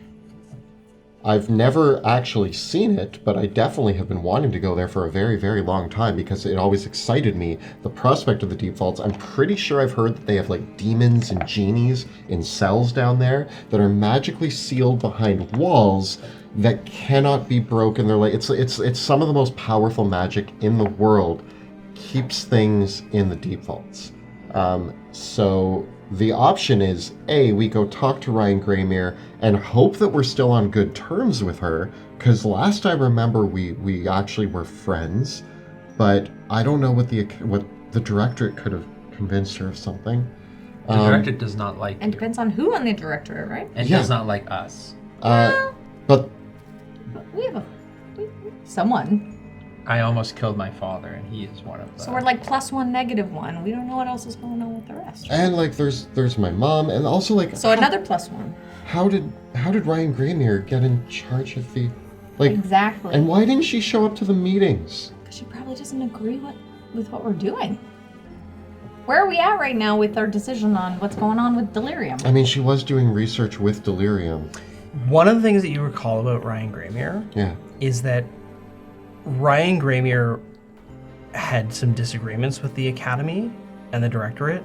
I've never actually seen it, but I definitely have been wanting to go there for a very, very long time because it always excited me, the prospect of the deep vaults. I'm pretty sure I've heard that they have like demons and genies in cells down there that are magically sealed behind walls that cannot be broken. They're like it's some of the most powerful magic in the world keeps things in the deep vaults. So the option is, A, we go talk to Ryan Greymer and hope that we're still on good terms with her, because last I remember we actually were friends, but I don't know what the directorate could have convinced her of something. The director does not like And you, depends on who on the directorate, right? and Yeah. does not like us. But But we have someone. I almost killed my father, and he is one of them. So we're like +1, -1. We don't know what else is going on with the rest. and like there's my mom, and also like So another +1. how did Ryan Greymer get in charge of the Exactly. and why didn't she show up to the meetings? Because she probably doesn't agree with what we're doing. Where are we at right now with our decision on what's going on with Delirium? I mean, she was doing research with Delirium. One of the things that you recall about Ryan Greymer Yeah. is that Ryan Greymer had some disagreements with the Academy and the Directorate,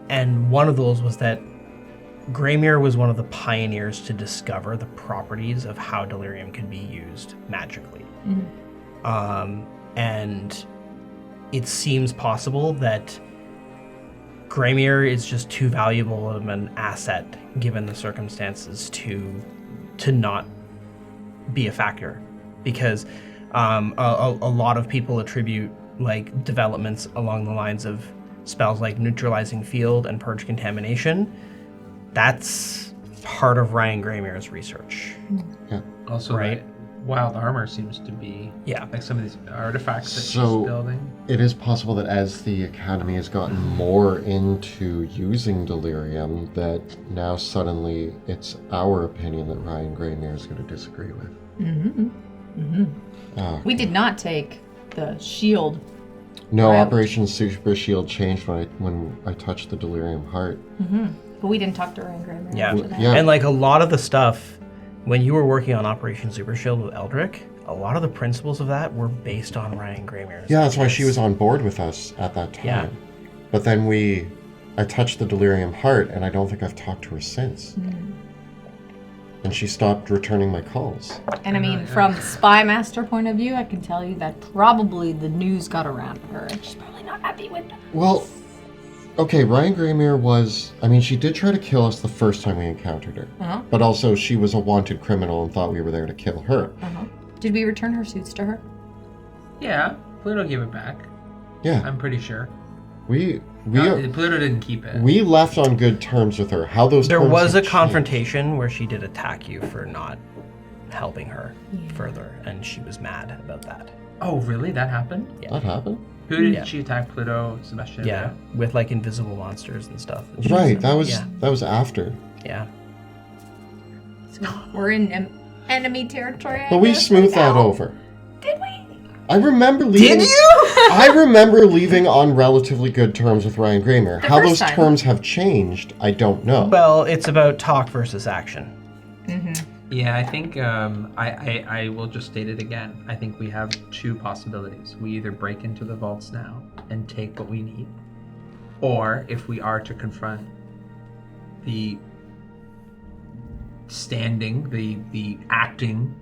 and one of those was that Greymer was one of the pioneers to discover the properties of how Delirium can be used magically. And it seems possible that Greymer is just too valuable of an asset, given the circumstances, to not be a factor, because a lot of people attribute like developments along the lines of spells like Neutralizing Field and Purge Contamination. That's part of Ryan Greymer's research. Also, Right. right. Wild armor seems to be like some of these artifacts that So- she's building. It is possible that as the Academy has gotten more into using Delirium, that now suddenly it's our opinion that Ryan Greymer is going to disagree with. We did not take the shield No, route. Operation Super Shield changed when I touched the Delirium Heart. But we didn't talk to Ryan Graham Yeah. after that. Yeah. And like a lot of the stuff, when you were working on Operation Super Shield with Eldrick, a lot of the principles of that were based on Ryan Gramer's. Yeah, that's why she was on board with us at that time. Yeah. But then I touched the Delirium Heart, and I don't think I've talked to her since. And she stopped returning my calls. And I mean, from Spy Master point of view, I can tell you that probably the news got around to her, and she's probably not happy with that. Well, okay, Ryan Gramer she did try to kill us the first time we encountered her. But also, she was a wanted criminal and thought we were there to kill her. Did we return her suits to her? Yeah, Pluto gave it back. Yeah, I'm pretty sure. Pluto didn't keep it. we left on good terms with her. How those There terms was a have changed. confrontation where she did attack you for not helping her further, and she was mad about that. Oh, really? That happened? That happened? Who did Yeah. she attack? Pluto, Sebastian? Yeah, with like invisible monsters and stuff. Right, that was Yeah. after. Yeah. So we're in enemy territory. I But we guess, smoothed right that now. over. Did we? I remember leaving. Did you? I remember leaving on relatively good terms with Ryan Gramer. The How first those time. terms have changed, I don't know. Well, it's about talk versus action. Yeah, I think I will just state it again. I think we have two possibilities. We either break into the vaults now and take what we need, or if we are to confront the the acting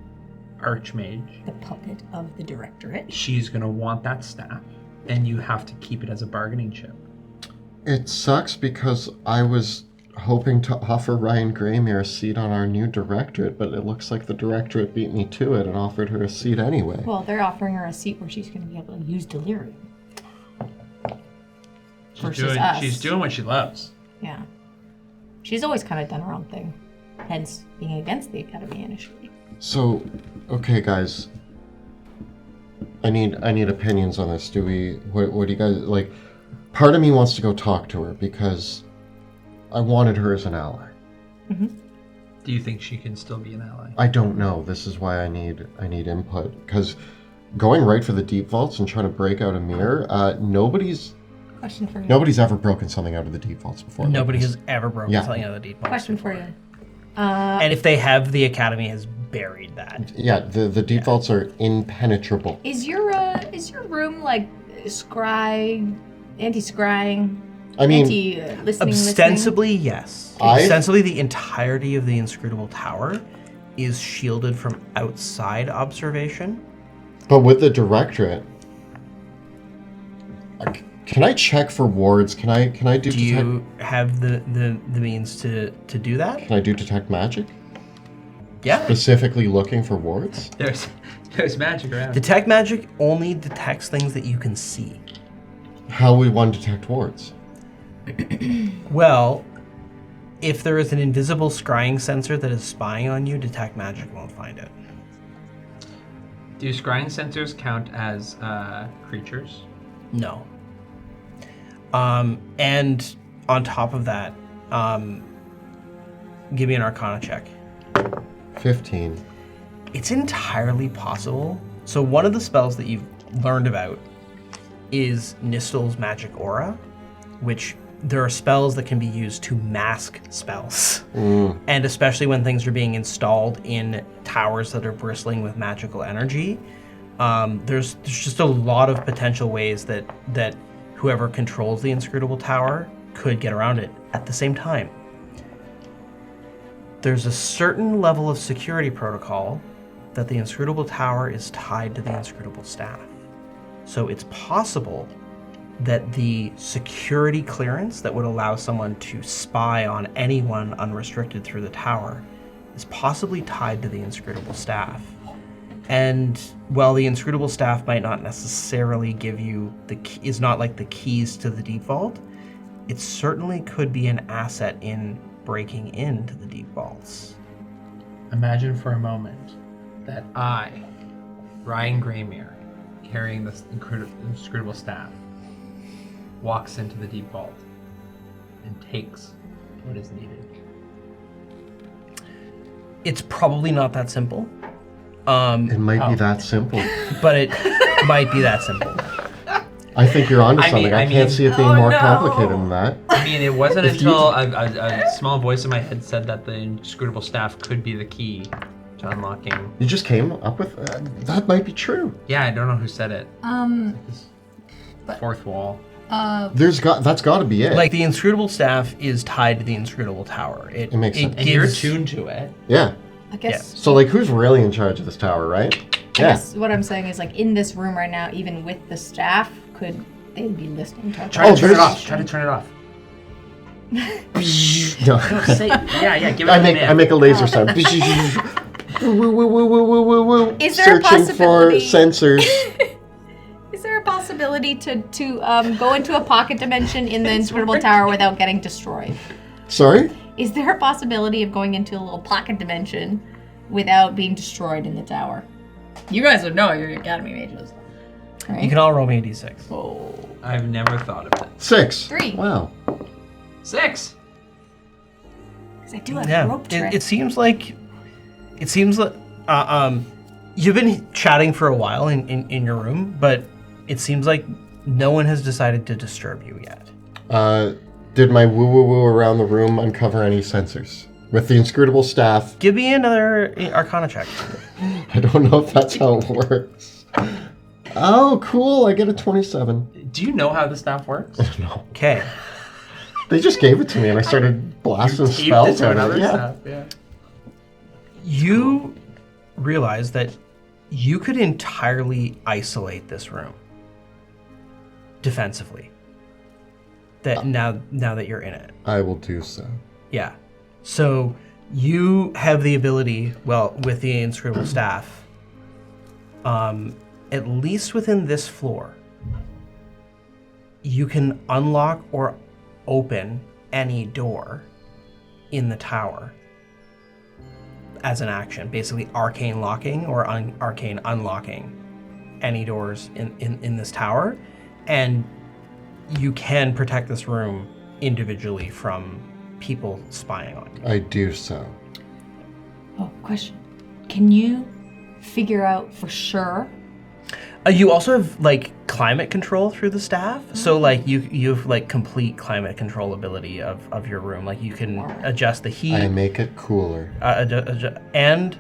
Archmage, The puppet of the Directorate. she's gonna want that staff, and you have to keep it as a bargaining chip. It sucks because I was hoping to offer Ryan Gramer a seat on our new directorate, but it looks like the directorate beat me to it and offered her a seat anyway. Well, they're offering her a seat where she's going to be able to use delirium. Versus us. She's doing what she loves. Yeah. She's always kind of done her own thing. Hence, being against the Academy initially. So, okay, guys. I need opinions on this. What do you guys like? Part of me wants to go talk to her because I wanted her as an ally. Do you think she can still be an ally? I don't know. This is why I need input because going right for the deep vaults and trying to break out a mirror. Nobody's Question for you. ever broken something out of the deep vaults before. Nobody Like has ever broken Yeah. something out of the deep vaults. Question for you. And if they have, the Academy has buried that. Yeah, the deep vaults are impenetrable. Is your room like anti-scrying, I mean, anti-listening? Ostensibly, yes. I- Ostensibly, the entirety of the Inscrutable Tower is shielded from outside observation. but with the directorate, can I check for wards? Can I do Do you have the means to do that? Can I do detect magic? Yeah. Specifically looking for wards? There's magic around. Detect magic only detects things that you can see. How would one detect wards? Well, if there is an invisible scrying sensor that is spying on you, detect magic won't find it. Do scrying sensors count as creatures? No. And on top of that, give me an Arcana check. 15. It's entirely possible. So one of the spells that you've learned about is Nistel's Magic Aura, which there are spells that can be used to mask spells. And especially when things are being installed in towers that are bristling with magical energy, there's just a lot of potential ways that whoever controls the Inscrutable Tower could get around it. At the same time, there's a certain level of security protocol that the Inscrutable Tower is tied to the Inscrutable Staff. So it's possible that the security clearance that would allow someone to spy on anyone unrestricted through the tower is possibly tied to the Inscrutable Staff. And while the Inscrutable Staff might not necessarily give you is not like the keys to the deep vault, it certainly could be an asset in breaking into the deep vaults. Imagine for a moment that I, Ryan Gramer, carrying this inscrutable staff, walks into the deep vault and takes what is needed. It's probably not that simple, It might be that simple. but it might be that simple. I think you're onto I something. mean- I I can't mean- see it being Oh, more no. complicated than that. I mean, it wasn't If you- until a small voice in my head said that the inscrutable staff could be the key to unlocking. You just came up with that might be true. Yeah, I don't know who said it. This but- fourth wall. That's got to be it. Like, the inscrutable staff is tied to the inscrutable tower. It makes sense. And you're attuned to it. Yeah. I guess. So like, who's really in charge of this tower, right? I guess what I'm saying is like in this room right now, even with the staff, could they be listening to us? Try to turn it there's- off. Try to turn it off. No. Say, yeah, give it I a make command. I make a laser sound. Is there a Searching for possibility- sensors. Is there a possibility to go into a pocket dimension in the inscrutable tower without getting destroyed? Sorry? Is there a possibility of going into a little pocket dimension without being destroyed in the tower? You guys would know, you're Academy mages. Right? You can all roll me a d6. Oh. I've never thought of it. 6. 3. Wow. 6. Because I do have Yeah, rope trick. it seems like you've been chatting for a while in your room, but it seems like no one has decided to disturb you yet. Did my woo around the room uncover any sensors? With the inscrutable staff, Give me another Arcana check. I don't know if that's how it works. Oh, cool. I get a 27. Do you know how the staff works? No. Okay. They just gave it to me and I started blasting Taped it spells to out of another it. Yeah. staff. Yeah. You realize that you could entirely isolate this room defensively. That now that you're in it. I will do so. Yeah. So you have the ability, well, with the inscrutable staff, at least within this floor, you can unlock or open any door in the tower as an action. Basically, arcane locking or arcane unlocking any doors in this tower. And you can protect this room individually from people spying on you. I do so. Oh, question. Can you figure out for sure? You also have like climate control through the staff, so like you have like complete climate control ability of your room. Like you can adjust the heat I make it cooler. and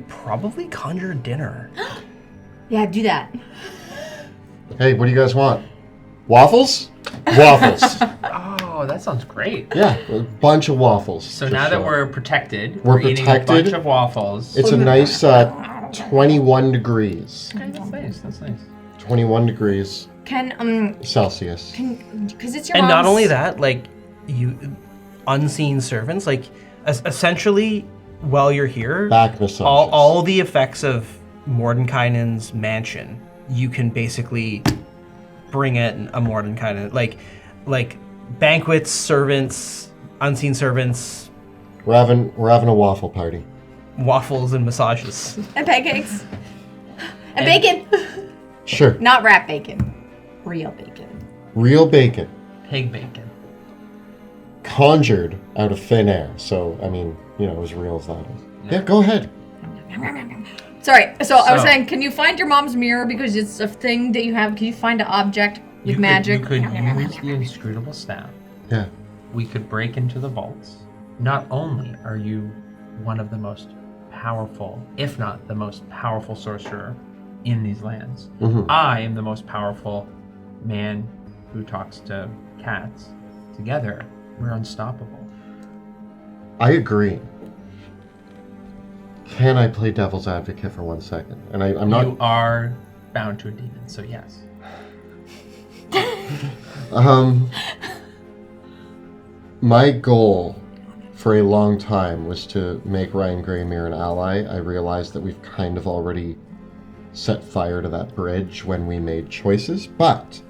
probably conjure dinner. Yeah, do that. Hey, what do you guys want? Waffles? Waffles. Oh, that sounds great. Yeah, a bunch of waffles. So for now that sure. we're protected, We're eating a protected. bunch of waffles. It's a nice 21 degrees. Okay, that's nice. That's nice. 21 degrees Can Celsius. because it's your And not mom's- only that, like you unseen servants, like essentially while you're here, Back massages. all the effects of Mordenkainen's mansion, you can basically bring in a Mordenkainen, like banquets, servants, unseen servants, We're having a waffle party. waffles, and massages. and pancakes and bacon. Sure. Not rat bacon, real bacon. Real bacon. Pig bacon. Conjured out of thin air. So, I mean, you know, as real as that is. Yeah, go ahead. Sorry. So I was So- saying, can you find your mom's mirror because it's a thing that you have? Can you find an object with magic? You could use the inscrutable staff. Yeah. We could break into the vaults. Not only are you one of the most powerful, if not the most powerful sorcerer in these lands, Mhm. I am the most powerful man who talks to cats. Together, we're unstoppable. I agree. Can I play devil's advocate for 1 second? And I'm not. You are bound to a demon, so yes. My goal for a long time was to make Ryan Greymere an ally. I realized that we've kind of already set fire to that bridge when we made choices, but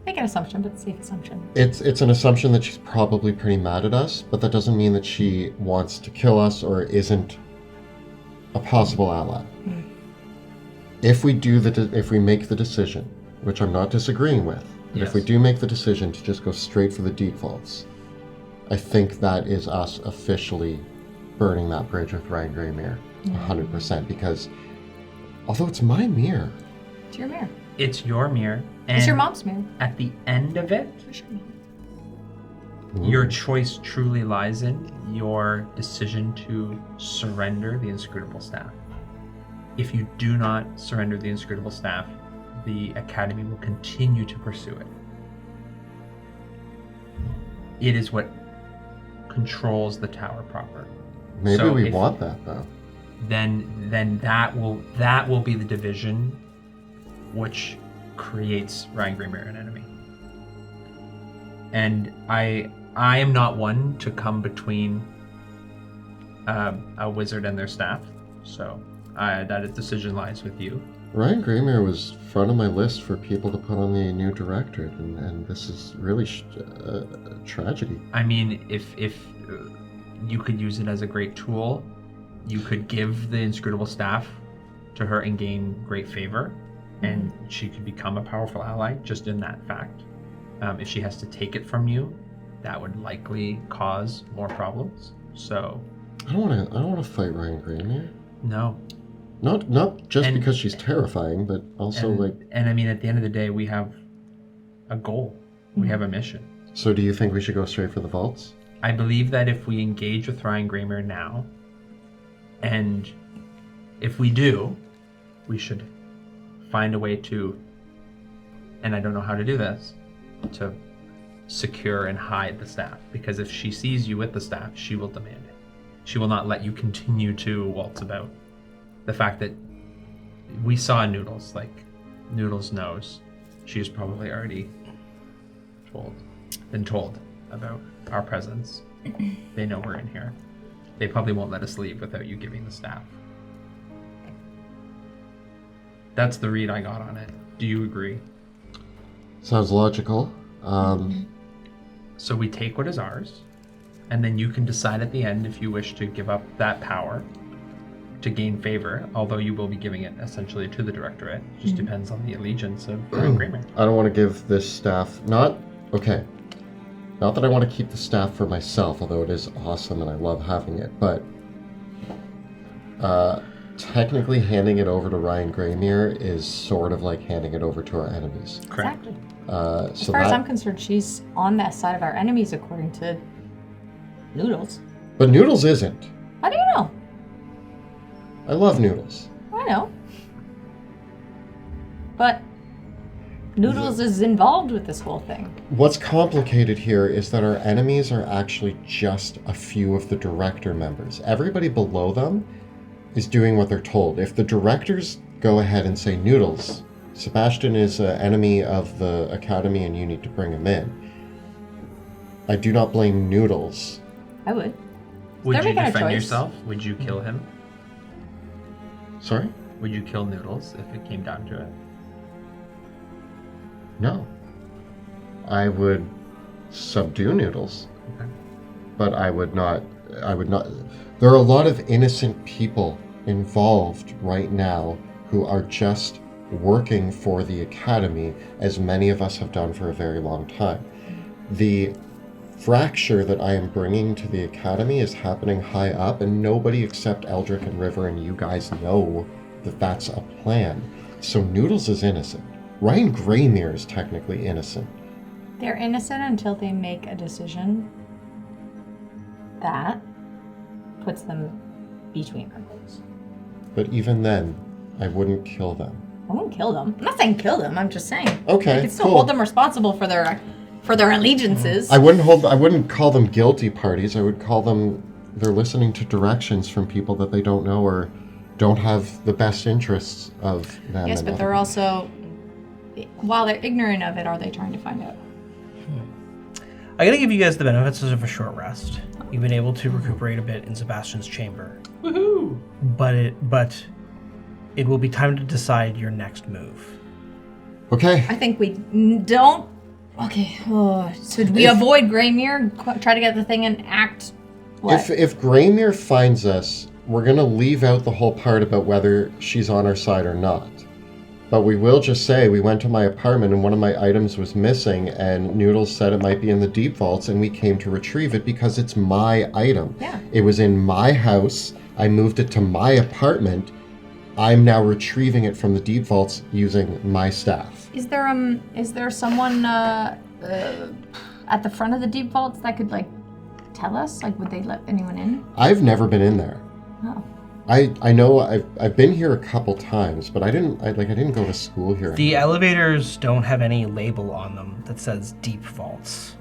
Make an assumption, but safe assumption. it's an assumption that she's probably pretty mad at us, but that doesn't mean that she wants to kill us or isn't a possible ally. If we make the decision, which I'm not disagreeing with, but if we Yes. do make the decision to just go straight for the defaults, I think that is us officially burning that bridge with Ryan Greymere, 100%, because although it's my mirror, It's your mirror. It's your mirror. And It's your mom's mirror. at the end of it, your choice truly lies in your decision to surrender the Inscrutable Staff. If you do not surrender the Inscrutable Staff, the Academy will continue to pursue it. It is what controls the tower proper. Maybe So we if- want that, though. Then that will be the division which creates Ryan Grimmer an enemy. And I am not one to come between a wizard and their staff, so that decision lies with you. Ryan Graymer was front of my list for people to put on the new directorate, and this is really a tragedy. I mean, if you could use it as a great tool, you could give the Inscrutable Staff to her and gain great favor, and she could become a powerful ally just in that fact. If she has to take it from you, that would likely cause more problems. So, I don't want to fight Ryan Graymer. no. Not just And- because she's terrifying, but also And I mean, at the end of the day, we have a goal. We have a mission. So do you think we should go straight for the vaults? I believe that if we engage with Ryan Graymer now, and if we do, we should find a way to, and I don't know how to do this, to secure and hide the staff. Because if she sees you with the staff, she will demand it. She will not let you continue to waltz about. The fact that we saw Noodles, like Noodles knows, she's probably already been told about our presence. They know we're in here. They probably won't let us leave without you giving the staff. That's the read I got on it. Do you agree? Sounds logical. So we take what is ours, and then you can decide at the end if you wish to give up that power to gain favor, although you will be giving it essentially to the Directorate. It just depends on the allegiance of Ryan Graymer. I don't want to give this staff... Not that I want to keep the staff for myself, although it is awesome and I love having it, but technically handing it over to Ryan Graymer is sort of like handing it over to our enemies. Correct. Exactly. So As far as I'm concerned, she's on that side of our enemies, according to Noodles. But Noodles isn't. How do you know? I love Noodles. I know. But Noodles is involved with this whole thing. What's complicated here is that our enemies are actually just a few of the director members. Everybody below them is doing what they're told. If the directors go ahead and say, Noodles, Sebastian is an enemy of the Academy and you need to bring him in, I do not blame Noodles. I would. Would They're you making a defend choice. yourself? Would you kill him? Sorry? Would you kill Noodles if it came down to it? No. I would subdue Noodles. Okay. But I would not. There are a lot of innocent people involved right now who are just working for the Academy, as many of us have done for a very long time. The fracture that I am bringing to the Academy is happening high up, and nobody except Eldrick and River and you guys know that that's a plan. So Noodles is innocent. Ryan Graymer is technically innocent. They're innocent until they make a decision that puts them between our goals. But even then, I wouldn't kill them. I won't kill them. I'm not saying kill them. I'm just saying. Okay, I can still cool. hold them responsible for their allegiances. I wouldn't call them guilty parties. I would call them, they're listening to directions from people that they don't know or don't have the best interests of them. Yes, and but other they're also, while they're ignorant of it, are they trying to find out? I gotta give you guys the benefits of a short rest. You've been able to recuperate a bit in Sebastian's chamber. Woohoo! But it will be time to decide your next move. Okay. I think we don't. Okay. Oh, so do we avoid Graymer, try to get the thing and act? What? If Graymer finds us, we're gonna leave out the whole part about whether she's on our side or not. But we will just say we went to my apartment and one of my items was missing, and Noodles said it might be in the deep vaults, and we came to retrieve it because it's my item. Yeah. It was in my house. I moved it to my apartment. I'm now retrieving it from the deep vaults using my staff. Is there someone at the front of the deep vaults that could like tell us? Like, would they let anyone in? I've never been in there. Oh. I know I've been here a couple times, but I didn't go to school here. The elevators don't have any label on them that says deep vaults.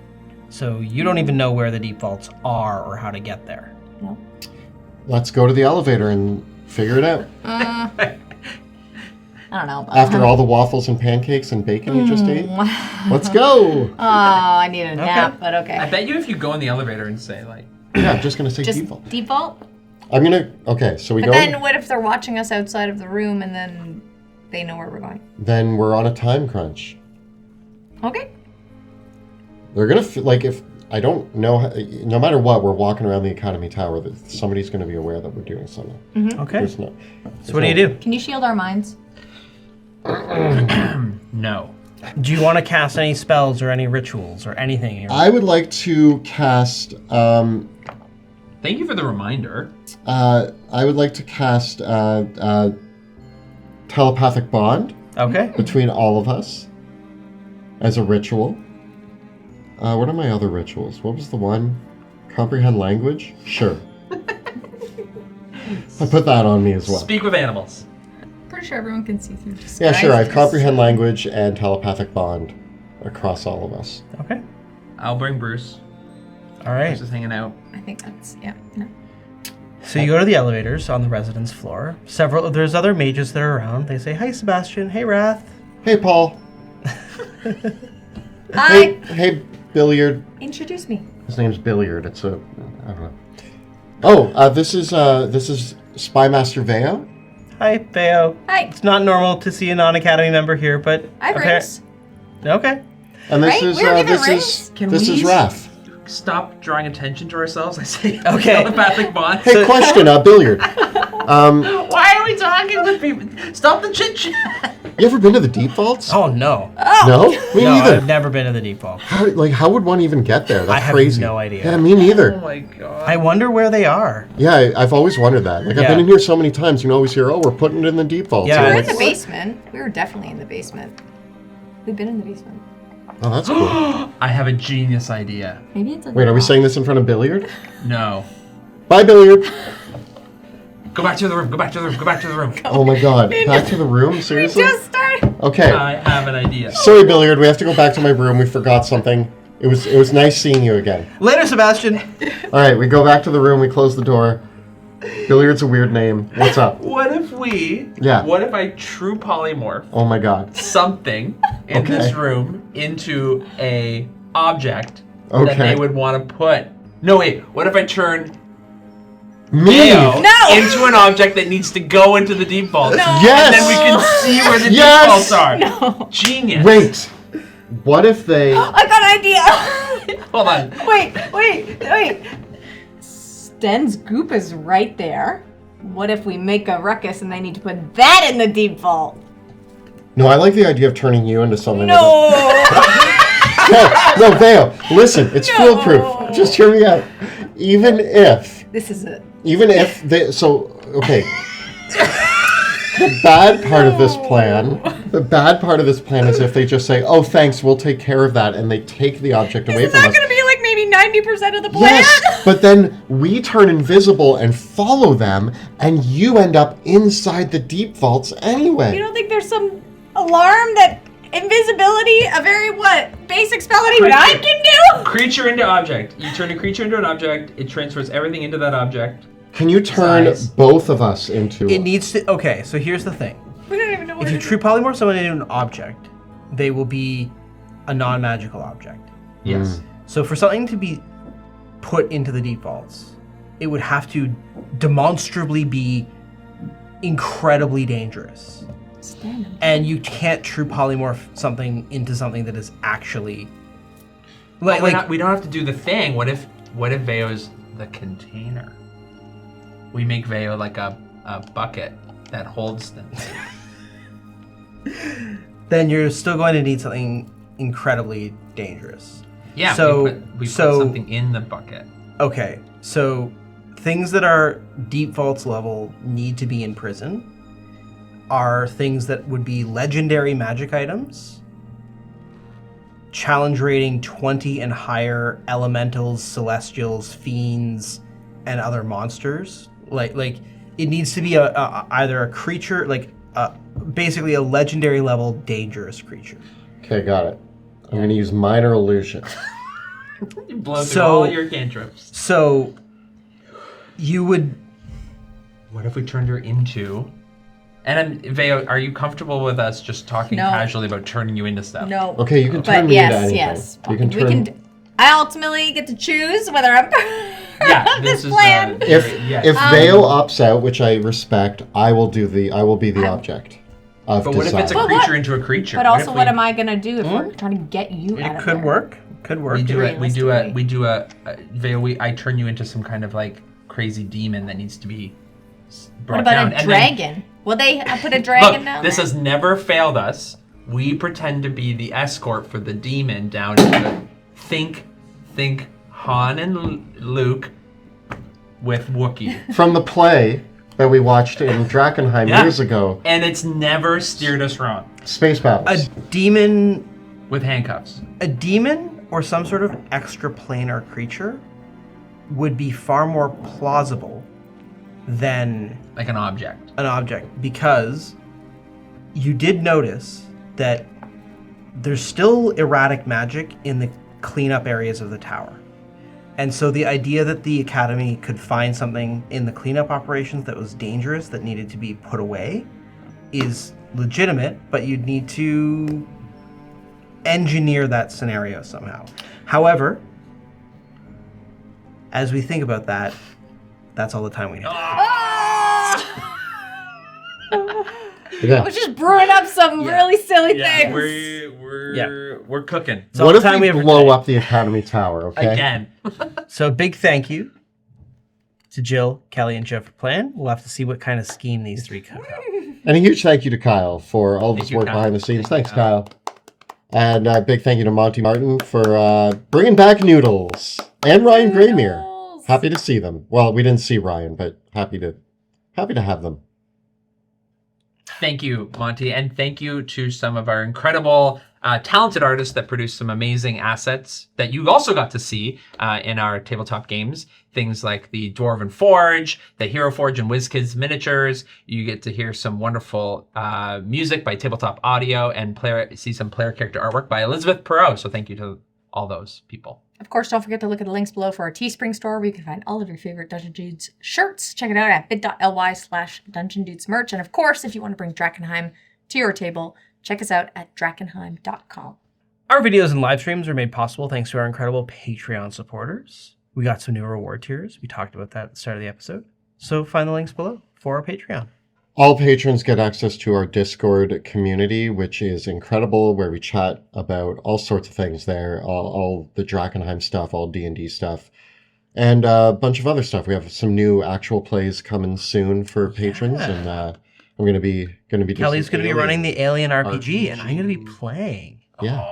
So you don't even know where the deep vaults are or how to get there. No. Let's go to the elevator and figure it out. I don't know. After all the waffles and pancakes and bacon you just ate? Let's go! Oh, I need a nap, but okay. I bet you if you go in the elevator and say like, Yeah, I'm just gonna say Just default. default? Okay, so we But go. then what if they're watching us outside of the room and then they know where we're going? Then we're on a time crunch. Okay. They're gonna like if I don't know. No matter what, we're walking around the Academy Tower. That somebody's gonna be aware that we're doing something. Okay. There's no, So what do you do? Can you shield our minds? no. Do you want to cast any spells or any rituals or anything here? I would like to cast. Thank you for the reminder. I would like to cast telepathic bond Okay. between all of us as a ritual. What are my other rituals? What was the one? Comprehend language? Sure. I put that on me as well. Speak with animals. Pretty sure everyone can see through disguise. Yeah, sure. I have comprehend language and telepathic bond across all of us. Okay. I'll bring Bruce. All right. Bruce is hanging out. I think that's, yeah. No. So you go to the elevators on the residence floor. There's other mages that are around. They say, "Hi, Sebastian. Hey, Wrath." Hey, Paul. Hi! Hey, Billiard. Introduce me. His name's Billiard. It's a, I don't know. Oh, this is Spymaster Veo. Hi, Veo. Hi. It's not normal to see a non-academy member here, but I have rings. Okay. And this Right? is We were given this rings. is Can this we is Wrath. Stop drawing attention to ourselves. I say Okay. telepathic bond. Hey, question, Billiard. Why are we talking with people? Stop the chit chat. You ever been to the deep vaults? Oh no. No, me No, neither. I've never been to the deep vault. How would one even get there? That's I have crazy. no idea. Yeah, me neither. Oh my god. I wonder where they are. Yeah, I've always wondered that. Like, I've Yeah. been in here so many times, you always hear, oh, we're putting it in the deep vaults. Yeah, And I'm We're like, in the basement. We were definitely in the basement. We've been in the basement. oh, that's cool. I have a genius idea. Maybe it's a Wait, are we saying this in front of Billiard? No. Bye, Billiard. Go back to the room. Go back to the room. Go back to the room. Oh my god. Back to the room? Seriously? Just started. Okay. I have an idea. Sorry, Billiard. We have to go back to my room. We forgot something. It was nice seeing you again. Later, Sebastian. All right, we go back to the room. We close the door. Billiard's a weird name. What's up? What if we? Yeah. What if I true polymorph Oh my god. something in Okay. this room into a object that Okay. they would want to put? No, wait. What if I turn Me? Veo No! into an object that needs to go into the deep vault? No. Yes! And then we can see where the Yes! deep vaults are. No. Genius. Wait. What if they... I got an idea. Hold on. Wait. Sten's goop is right there. What if we make a ruckus and they need to put that in the deep vault? No, I like the idea of turning you into something. No. No, Veo, listen, it's foolproof. Just hear me out. Even if they, okay. The bad part of this plan is if they just say, "Oh, thanks, we'll take care of that," and they take the object away Isn't from that us. going to be like maybe 90% of the plan? Yes, but then we turn invisible and follow them, and you end up inside the deep vaults anyway. You don't think there's some alarm that invisibility, a very basic spell that even I can do? Creature into object. You turn a creature into an object. It transfers everything into that object. Can you turn Size. both of us into... It needs to. Okay, so here's the thing. We don't even know what If you it is. true polymorph someone into an object, they will be a non-magical object. Yes. So for something to be put into the deep vaults, it would have to demonstrably be incredibly dangerous. And you can't true polymorph something into something that is actually But we don't have to do the thing. What if Veo's the container? We make Veo like a bucket that holds them. then you're still going to need something incredibly dangerous. Yeah, So- we put something in the bucket. Okay, so things that are deep vaults level need to be in prison. are things that would be legendary magic items, challenge rating 20 and higher elementals, celestials, fiends, and other monsters. Like it needs to be either a creature, basically a legendary level dangerous creature. Okay, got it. I'm going to use Minor Illusion. You blow through all your cantrips. So you would... What if we turned her into... And Veo, are you comfortable with us just talking casually about turning you into stuff? No. Okay, you can turn me into anything. Yes. You can turn... I ultimately get to choose whether I'm this is plan. If Veo opts out, which I respect, I will be the object of But what if it's a desire. creature into a creature? But also, what am I gonna do if we're trying to get you out of It could there? work. Could work. Veo, I turn you into some kind of like crazy demon that needs to be brought What down. about a dragon? Will they put a dragon down This there? has never failed us. We pretend to be the escort for the demon down to the... Think Han and Luke with Wookiee. From the play that we watched in Drakkenheim years ago. And it's never steered us wrong. Space battles. A demon With handcuffs. A demon or some sort of extraplanar creature would be far more plausible than Like an object. because you did notice that there's still erratic magic in the cleanup areas of the tower. And so the idea that the Academy could find something in the cleanup operations that was dangerous that needed to be put away is legitimate, but you'd need to engineer that scenario somehow. However, as we think about that, that's all the time we have. Yeah. We're just brewing up some really silly things. We're cooking. So What all if the time we have for blow today. up the Academy Tower, okay? Again. So big thank you to Jill, Kelly, and Jeff for playing. We'll have to see what kind of scheme these three cook up. And a huge thank you to Kyle for all of his you, work Kyle. behind the scenes. Thanks, Kyle. And a big thank you to Monty Martin for bringing back Noodles. And Ryan Graymere. Happy to see them. Well, we didn't see Ryan, but happy to have them. Thank you, Monty, and thank you to some of our incredible, talented artists that produce some amazing assets that you also got to see in our tabletop games. Things like the Dwarven Forge, the Hero Forge and WizKids miniatures. You get to hear some wonderful music by Tabletop Audio and see some player character artwork by Elizabeth Perot. So thank you to all those people. Of course, don't forget to look at the links below for our Teespring store where you can find all of your favorite Dungeon Dudes shirts. Check it out at bit.ly/Dungeon Dudes merch. And of course, if you want to bring Drakkenheim to your table, check us out at drakkenheim.com. Our videos and live streams are made possible thanks to our incredible Patreon supporters. We got some new reward tiers. We talked about that at the start of the episode. So find the links below for our Patreon. All patrons get access to our Discord community, which is incredible, where we chat about all sorts of things there, all the Drakkenheim stuff, all D&D stuff, and a bunch of other stuff. We have some new actual plays coming soon for patrons, and I'm going to be Kelly's going to be running the Alien RPG, and I'm going to be playing. Yeah.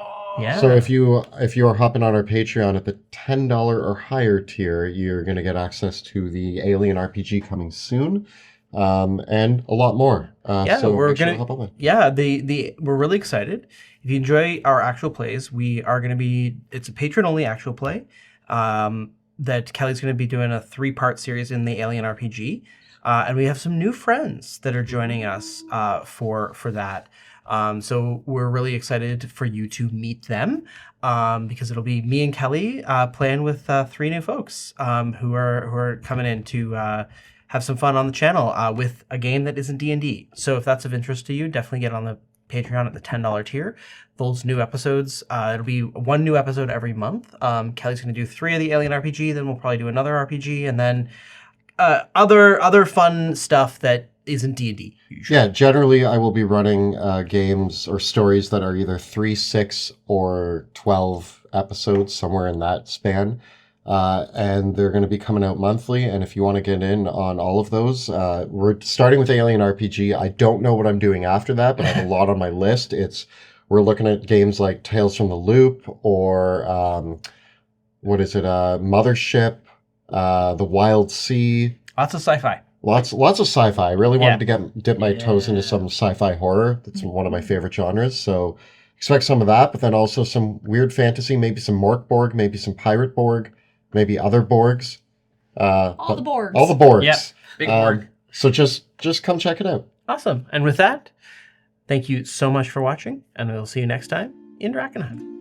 So if you are hopping on our Patreon at the $10 or higher tier, you're going to get access to the Alien RPG coming soon. And a lot more. So we're make sure gonna. to hop on there. Yeah, we're really excited. If you enjoy our actual plays, we are going to be. It's a patron-only actual play. That Kelly's going to be doing a 3-part series in the Alien RPG, and we have some new friends that are joining us for that. So we're really excited for you to meet them because it'll be me and Kelly playing with 3 new folks who are coming in to. Have some fun on the channel with a game that isn't D&D. So if that's of interest to you, definitely get on the Patreon at the $10 tier. Those new episodes, it'll be 1 new episode every month. Kelly's going to do 3 of the Alien RPG, then we'll probably do another RPG, and then other fun stuff that isn't D&D. Usually. Yeah, generally I will be running games or stories that are either 3, 6, or 12 episodes, somewhere in that span. And they're going to be coming out monthly. And if you want to get in on all of those, we're starting with Alien RPG. I don't know what I'm doing after that, but I have a lot on my list. We're looking at games like Tales from the Loop or Mothership, The Wild Sea. Lots of sci-fi. Lots of sci-fi. I really wanted Yeah. to dip my toes into some sci-fi horror. That's one of my favorite genres. So expect some of that, but then also some weird fantasy, maybe some Morkborg, maybe some Pirate Borg, maybe other Borgs. All the Borgs. All the Borgs. Yeah. Big Borg. So just come check it out. Awesome. And with that, thank you so much for watching, and we'll see you next time in Drakkenheim.